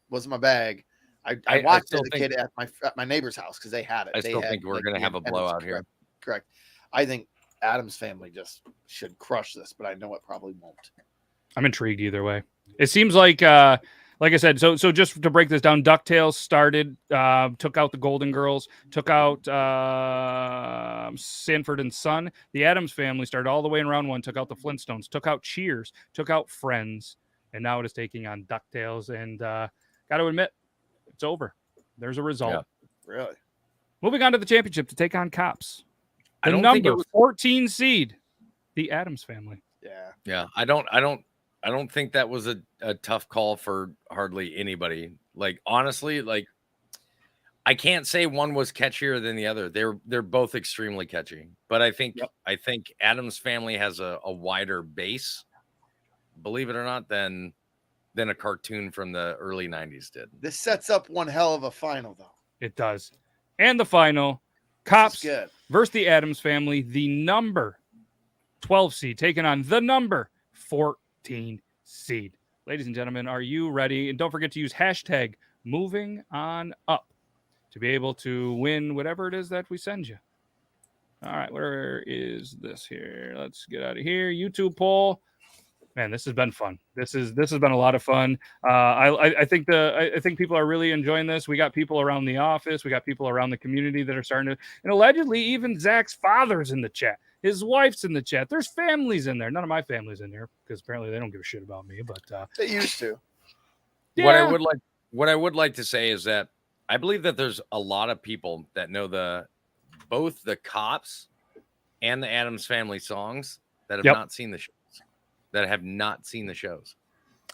Speaker 5: wasn't my bag. I watched it as a kid at my neighbor's house because they had it.
Speaker 2: I still think we're going to have a blowout here.
Speaker 5: Correct. I think Addams Family just should crush this, but I know it probably won't.
Speaker 1: I'm intrigued either way. It seems like I said, so just to break this down, DuckTales started, took out the Golden Girls, took out Sanford and Son. The Addams Family started all the way in round one, took out the Flintstones, took out Cheers, took out Friends, and now it is taking on DuckTales. And got to admit, it's over. There's a result.
Speaker 5: Yeah, really.
Speaker 1: Moving on to the championship to take on Cops.
Speaker 2: I don't think it was
Speaker 1: 14 seed, the Addams Family.
Speaker 2: Yeah. I don't think that was a tough call for hardly anybody. Like, honestly, like, I can't say one was catchier than the other. They're both extremely catchy, but I think Addams Family has a wider base, believe it or not, than a cartoon from the early 90s did.
Speaker 5: This sets up one hell of a final, though.
Speaker 1: It does. And the final, Cops versus the Addams Family, the number 12 seed, taking on the number 14 seed. Ladies and gentlemen, are you ready? And don't forget to use hashtag moving on up to be able to win whatever it is that we send you. All right, where is this here? Let's get out of here. YouTube poll. Man, this has been fun. This has been a lot of fun. I think people are really enjoying this. We got people around the office. We got people around the community that are starting to, and allegedly even Zach's father's in the chat. His wife's in the chat. There's families in there. None of my family's in there because apparently they don't give a shit about me. But
Speaker 5: they used to.
Speaker 1: Yeah.
Speaker 2: What I would like to say is that I believe that there's a lot of people that know both the Cops and the Addams Family songs that have not seen the shows. That have not seen the shows.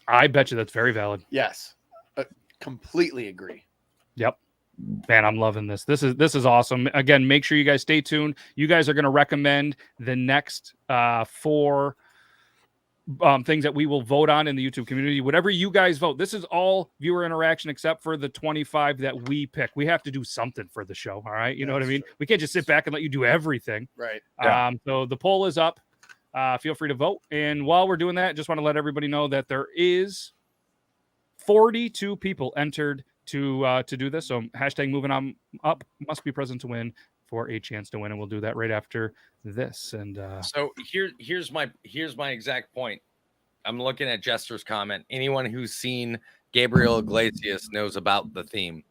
Speaker 1: I bet you that's very valid.
Speaker 5: Yes, completely agree.
Speaker 1: Yep. Man, I'm loving this. This is awesome. Again, make sure you guys stay tuned. You guys are going to recommend the next 4 things that we will vote on in the YouTube community. Whatever you guys vote, this is all viewer interaction except for the 25 that we pick. We have to do something for the show. All right. You know what I mean? We can't just sit back and let you do everything.
Speaker 5: Right.
Speaker 1: So the poll is up. Feel free to vote. And while we're doing that, just want to let everybody know that there is 42 people entered to do this. So hashtag moving on up must be present to win for a chance to win. And we'll do that right after this. And
Speaker 2: so here's my exact point. I'm looking at Jester's comment. Anyone who's seen Gabriel Iglesias knows about the theme.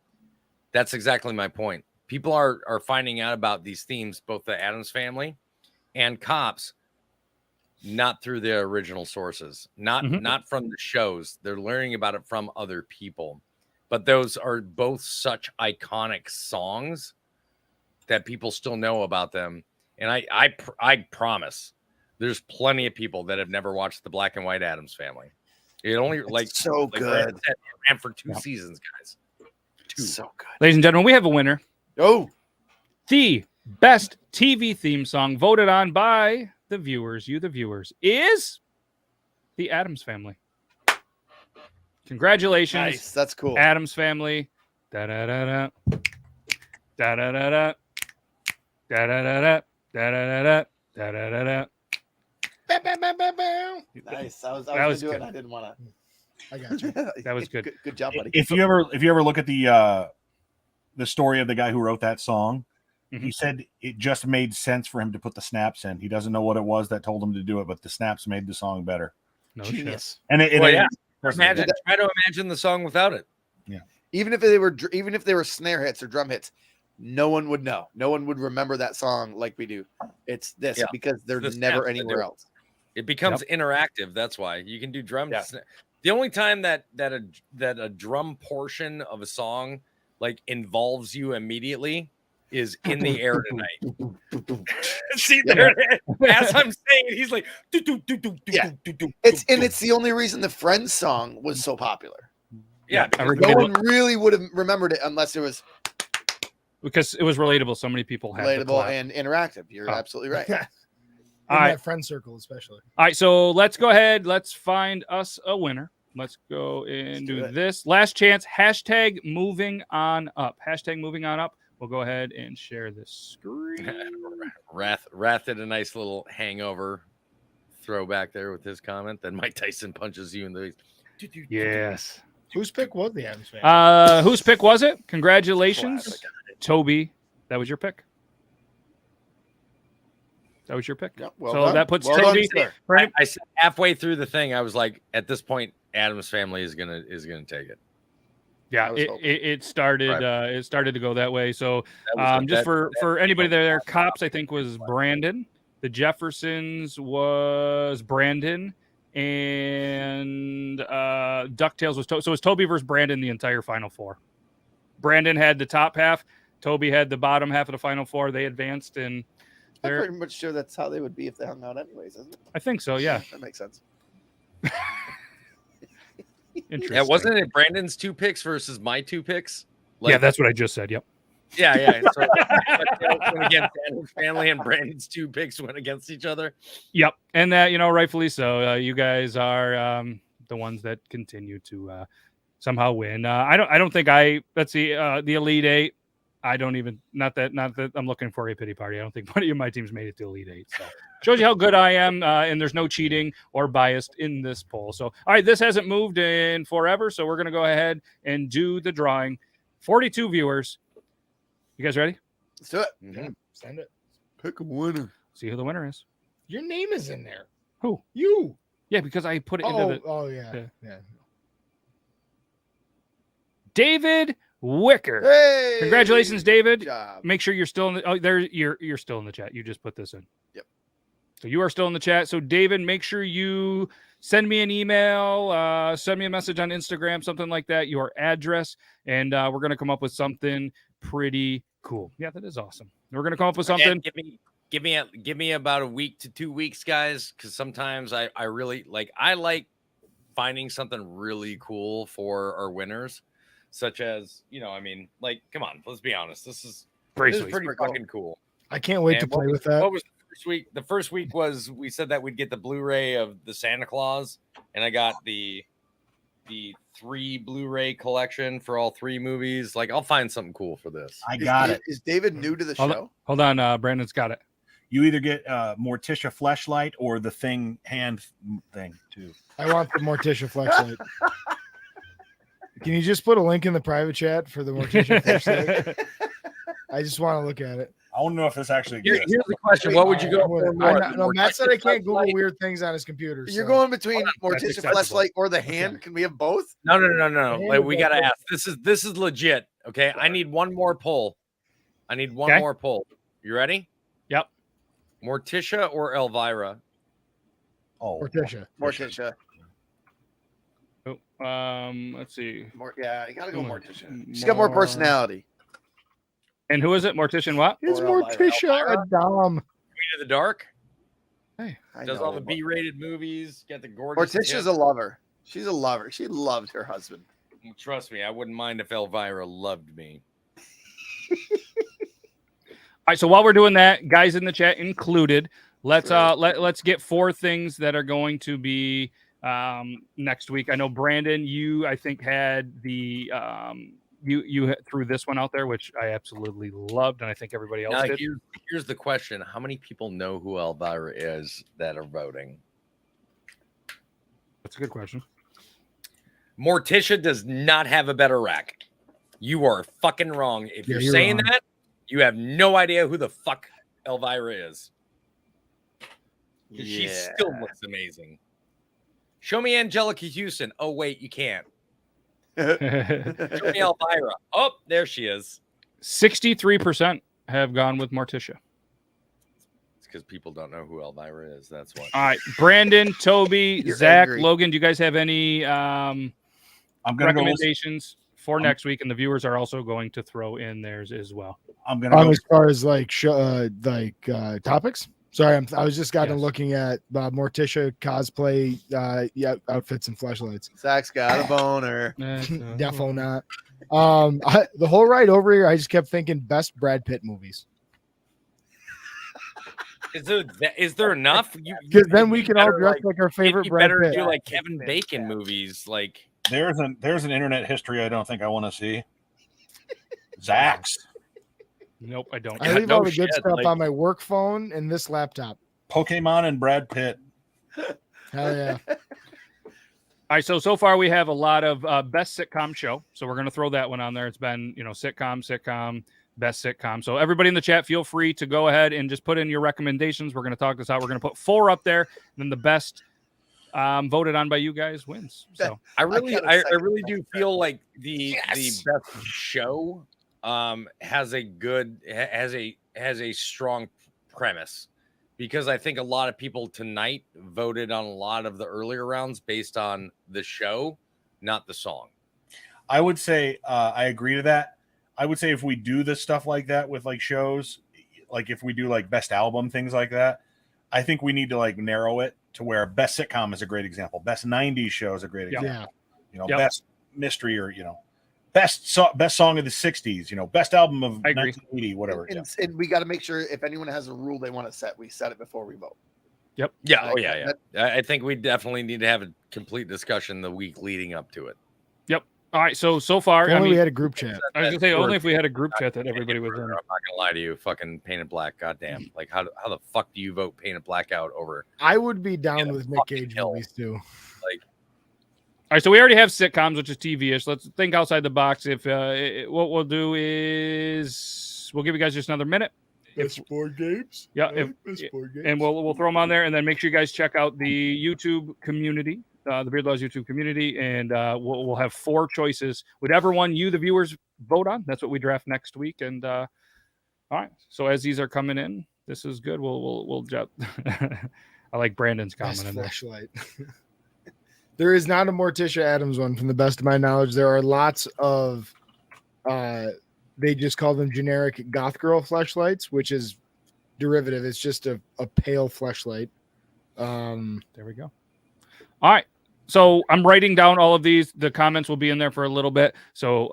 Speaker 2: That's exactly my point. People are finding out about these themes, both the Addams Family and Cops, not through the original sources, not from the shows. They're learning about it from other people. But those are both such iconic songs that people still know about them. And I promise there's plenty of people that have never watched the Black and White Addams Family. It only
Speaker 5: so good.
Speaker 2: It ran for 2 seasons, guys. 2.
Speaker 5: So good.
Speaker 1: Ladies and gentlemen, we have a winner.
Speaker 5: Oh,
Speaker 1: the best TV theme song voted on by the viewers, is the Addams Family. Congratulations.
Speaker 5: Nice. That's cool.
Speaker 1: Addams Family. Da da da da. Da da da da. Da da da da. Da da da da. Da da da.
Speaker 5: Nice. I was going to do it. I didn't want to.
Speaker 3: I got you.
Speaker 1: That was good.
Speaker 5: Good job, buddy.
Speaker 4: If you ever look at the story of the guy who wrote that song, he said it just made sense for him to put the snaps in. He doesn't know what it was that told him to do it, but the snaps made the song better.
Speaker 1: No
Speaker 5: Genius.
Speaker 1: shit.
Speaker 2: And try to imagine the song without it.
Speaker 4: Yeah.
Speaker 5: Even if they were snare hits or drum hits, no one would know. No one would remember that song like we do. It's this because they're never anywhere else.
Speaker 2: It becomes interactive. That's why you can do drums. Yeah. The only time that a drum portion of a song like involves you immediately is in the air tonight. See there, as I'm saying it, he's like,
Speaker 5: it's the only reason the Friends song was so popular.
Speaker 2: Yeah,
Speaker 5: no one really would have remembered it unless it was.
Speaker 1: because it was relatable. So many people had
Speaker 5: relatable and interactive. You're absolutely right.
Speaker 3: In that friend circle, especially.
Speaker 1: All right, so let's go ahead. Let's find us a winner. Let's go and do this. Last chance. Hashtag moving on up. Hashtag moving on up. We'll go ahead and share this screen.
Speaker 2: Wrath did a nice little hangover throwback there with his comment. Then Mike Tyson punches you in the.
Speaker 1: Yes.
Speaker 3: Whose pick was the Adams family?
Speaker 1: Whose pick was it? Congratulations, Toby. That was your pick. That was your pick.
Speaker 5: Yep, well
Speaker 1: so
Speaker 5: done.
Speaker 1: that puts
Speaker 5: well
Speaker 1: Toby.
Speaker 5: Done,
Speaker 1: right?
Speaker 2: I said halfway through the thing, I was like, at this point, Adams family is gonna take it.
Speaker 1: Yeah, it started. It started to go that way. So just for anybody there, Cops I think was Brandon. The Jeffersons was Brandon. And DuckTales was so it was Toby versus Brandon the entire Final Four. Brandon had the top half. Toby had the bottom half of the Final Four. They advanced, and
Speaker 5: I'm pretty much sure that's how they would be if they hung out anyways, isn't it?
Speaker 1: I think so, yeah.
Speaker 5: That makes sense.
Speaker 1: Interesting.
Speaker 2: Yeah, wasn't it Brandon's 2 picks versus my 2 picks?
Speaker 1: Yeah, that's what I just said. Yep.
Speaker 2: Yeah. So went against Adam's family, and Brandon's 2 picks went against each other.
Speaker 1: Yep, and that rightfully so. You guys are the ones that continue to somehow win. I don't think let's see the Elite Eight. I don't even not that I'm looking for a pity party. I don't think one of my teams made it to Elite Eight. So shows you how good I am, and there's no cheating or biased in this poll. So all right, this hasn't moved in forever, so we're gonna go ahead and do the drawing. 42 viewers. You guys ready?
Speaker 5: Let's do it.
Speaker 3: Yeah, send it.
Speaker 5: Pick a winner.
Speaker 1: See who the winner is.
Speaker 3: Your name is in there.
Speaker 1: Who?
Speaker 3: You.
Speaker 1: Yeah, because I put it into the.
Speaker 3: Oh yeah.
Speaker 1: David Wicker.
Speaker 5: Hey!
Speaker 1: Congratulations, David.
Speaker 5: Good job.
Speaker 1: Make sure you're still in the. Oh, there you're still in the chat. You just put this in.
Speaker 5: Yep.
Speaker 1: So you are still in the chat. So David, make sure you send me an email, send me a message on Instagram, something like that. Your address, and we're gonna come up with something pretty cool. Yeah, that is awesome. We're gonna come up with something.
Speaker 2: Give me about a week to 2 weeks, guys, because sometimes I really like finding something really cool for our winners, such as come on, let's be honest, this is pretty fucking cool.
Speaker 3: I can't wait to play with that.
Speaker 2: What was the first week? The first week was we said that we'd get the Blu-ray of the Santa Claus, and I got the 3 Blu-ray collection for all 3 movies. Like, I'll find something cool for this.
Speaker 4: I got it.
Speaker 5: Is David new to the show?
Speaker 1: Hold on, Brandon's got it.
Speaker 4: You either get Morticia fleshlight or the thing hand thing too.
Speaker 3: I want the Morticia fleshlight. Can you just put a link in the private chat for the Morticia fleshlight? I just want to look at it.
Speaker 4: I want to know if this actually exists.
Speaker 2: Here's the question: what would you go for more?
Speaker 3: No, Matt said I can't Google weird things on his computer.
Speaker 5: You're going between Morticia fleshlight or the hand. Can we have both?
Speaker 2: No. Like, we gotta ask. This is legit. Okay, I need one more poll. More poll. You ready?
Speaker 1: Yep.
Speaker 2: Morticia or Elvira?
Speaker 4: Oh,
Speaker 5: Morticia.
Speaker 1: Let's see.
Speaker 5: You gotta go Morticia. She's got more personality.
Speaker 1: And who is it? Mortician what?
Speaker 3: It's Morticia Adam.
Speaker 2: Queen of the Dark.
Speaker 1: Hey,
Speaker 2: does all the B-rated movies. Get the gorgeous.
Speaker 5: Morticia's a lover. She's a lover. She loved her husband.
Speaker 2: Trust me, I wouldn't mind if Elvira loved me.
Speaker 1: All right, so while we're doing that, guys in the chat included, let's get 4 things that are going to be next week. I know Brandon, you I think had the you threw this one out there, which I absolutely loved, and I think everybody else did.
Speaker 2: Here's the question: how many people know who Elvira is that are voting?
Speaker 1: That's a good question.
Speaker 2: Morticia does not have a better rack. You are fucking wrong. If you're saying that, you have no idea who the fuck Elvira is. She still looks amazing. Show me Angelica Houston. Oh, wait, you can't. Show me Elvira. Oh, there she is.
Speaker 1: 63% have gone with Morticia.
Speaker 2: It's because people don't know who Elvira is. That's why.
Speaker 1: All right, Brandon, Toby, Zach, angry. Logan, do you guys have any recommendations for next week? And the viewers are also going to throw in theirs as well.
Speaker 3: As far as topics. Sorry, I was just looking at Morticia cosplay outfits and fleshlights.
Speaker 5: Zach's got a boner.
Speaker 3: Defo not. The whole ride over here, I just kept thinking best Brad Pitt movies.
Speaker 2: Is there enough?
Speaker 3: Because then we can all dress like our favorite Brad Pitt.
Speaker 2: Do like Kevin Bacon movies. Like
Speaker 4: there's an internet history I don't think I want to see. Zach's.
Speaker 1: Nope, I don't.
Speaker 3: I leave all the good stuff on my work phone and this laptop.
Speaker 4: Pokemon and Brad Pitt.
Speaker 3: Hell yeah.
Speaker 1: All right, so far we have a lot of best sitcom show. So we're going to throw that one on there. It's been, sitcom, best sitcom. So everybody in the chat, feel free to go ahead and just put in your recommendations. We're going to talk this out. We're going to put 4 up there, and then the best voted on by you guys wins. So
Speaker 2: I really do feel like the best show has a strong premise, because I think a lot of people tonight voted on a lot of the earlier rounds based on the show, not the song.
Speaker 4: I would say I agree to that. I would say if we do this stuff like that with like shows, like if we do like best album, things like that, I think we need to like narrow it to where best sitcom is a great example. Best 90s show is a great example.
Speaker 3: Yeah.
Speaker 4: Best mystery or, best song of the 60s, best album of 1980, whatever.
Speaker 5: And we got to make sure if anyone has a rule they want to set, we set it before we vote.
Speaker 1: Yep.
Speaker 2: Yeah. I think we definitely need to have a complete discussion the week leading up to it.
Speaker 1: Yep. All right. So far,
Speaker 3: we had a group chat.
Speaker 1: I was gonna say only if we had a group chat that everybody was in.
Speaker 2: I'm not gonna lie to you. Fucking Painted Black. Goddamn. Like how the fuck do you vote Painted Black out over?
Speaker 3: I would be down with Nick Cage movies too.
Speaker 2: Like.
Speaker 1: All right, so we already have sitcoms, which is TV-ish. Let's think outside the box. If what we'll do is we'll give you guys just another minute.
Speaker 3: Best board games.
Speaker 1: Yeah, and we'll throw them on there, and then make sure you guys check out the YouTube community, the Beard Laws YouTube community, and we'll have 4 choices. Whatever one you, the viewers, vote on, that's what we draft next week. And all right, so as these are coming in, this is good. We'll jump. I like Brandon's comment in there.
Speaker 3: Flashlight. There is not a Morticia Addams one, from the best of my knowledge. There are lots of, they just call them generic goth girl fleshlights, which is derivative. It's just a pale fleshlight.
Speaker 1: There we go. All right. So I'm writing down all of these. The comments will be in there for a little bit. So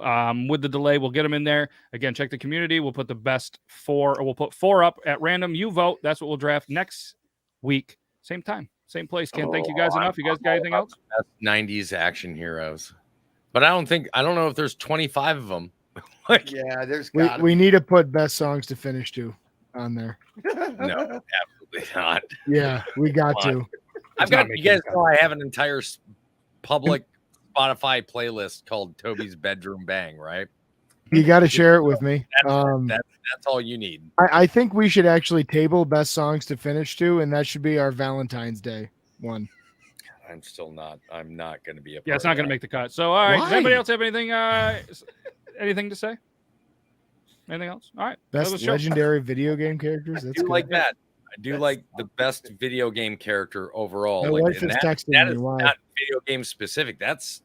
Speaker 1: with the delay, we'll get them in there. Again, check the community. We'll put the best 4, or we'll put 4 up at random. You vote. That's what we'll draft next week. Same time. Same place. Can't thank you guys enough. You guys got anything else?
Speaker 2: 90s action heroes, but I don't know if there's 25 of them.
Speaker 5: There's.
Speaker 3: We need to put best songs to finish too on there.
Speaker 2: No, absolutely not.
Speaker 3: Yeah, we got to.
Speaker 2: I've got. You guys know I have an entire public Spotify playlist called Toby's Bedroom Bang. Right.
Speaker 3: You got to share it with me.
Speaker 2: That's all you need.
Speaker 3: I think we should actually table best songs to finish to, and that should be our Valentine's Day one.
Speaker 2: I'm not going to be a part.
Speaker 1: Yeah, it's not going to make the cut. So, all right. Why? Does anybody else have anything? Anything to say? Anything else? All right.
Speaker 3: Best legendary video game characters. That's
Speaker 2: I do like that. I do like the best video game character overall.
Speaker 3: My wife is texting
Speaker 2: that
Speaker 3: me.
Speaker 2: Is not video game specific. That's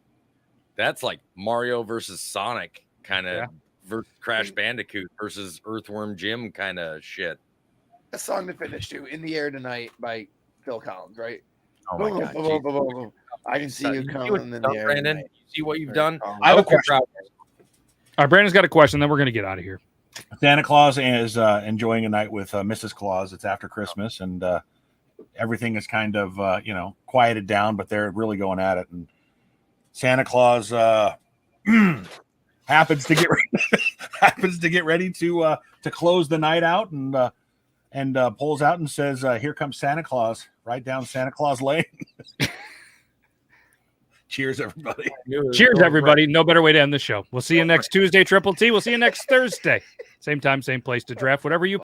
Speaker 2: like Mario versus Sonic kind of versus Crash Bandicoot versus Earthworm Jim kind of shit.
Speaker 5: A song to finish to, "In the Air Tonight" by Phil Collins, right?
Speaker 2: Oh my god!
Speaker 5: I can see you coming in the air,
Speaker 2: Brandon. You see what you've done?
Speaker 4: I have a question.
Speaker 1: All right, Brandon's got a question. Then we're going to get out of here.
Speaker 4: Santa Claus is enjoying a night with Mrs. Claus. It's after Christmas, and everything is kind of quieted down, but they're really going at it. And Santa Claus happens to get ready to close the night out, and pulls out and says, "Here comes Santa Claus!" Right down Santa Claus Lane. Cheers, everybody.
Speaker 1: Cheers, everybody. No better way to end the show. We'll see you next Tuesday, Triple T. We'll see you next Thursday. Same time, same place to draft whatever you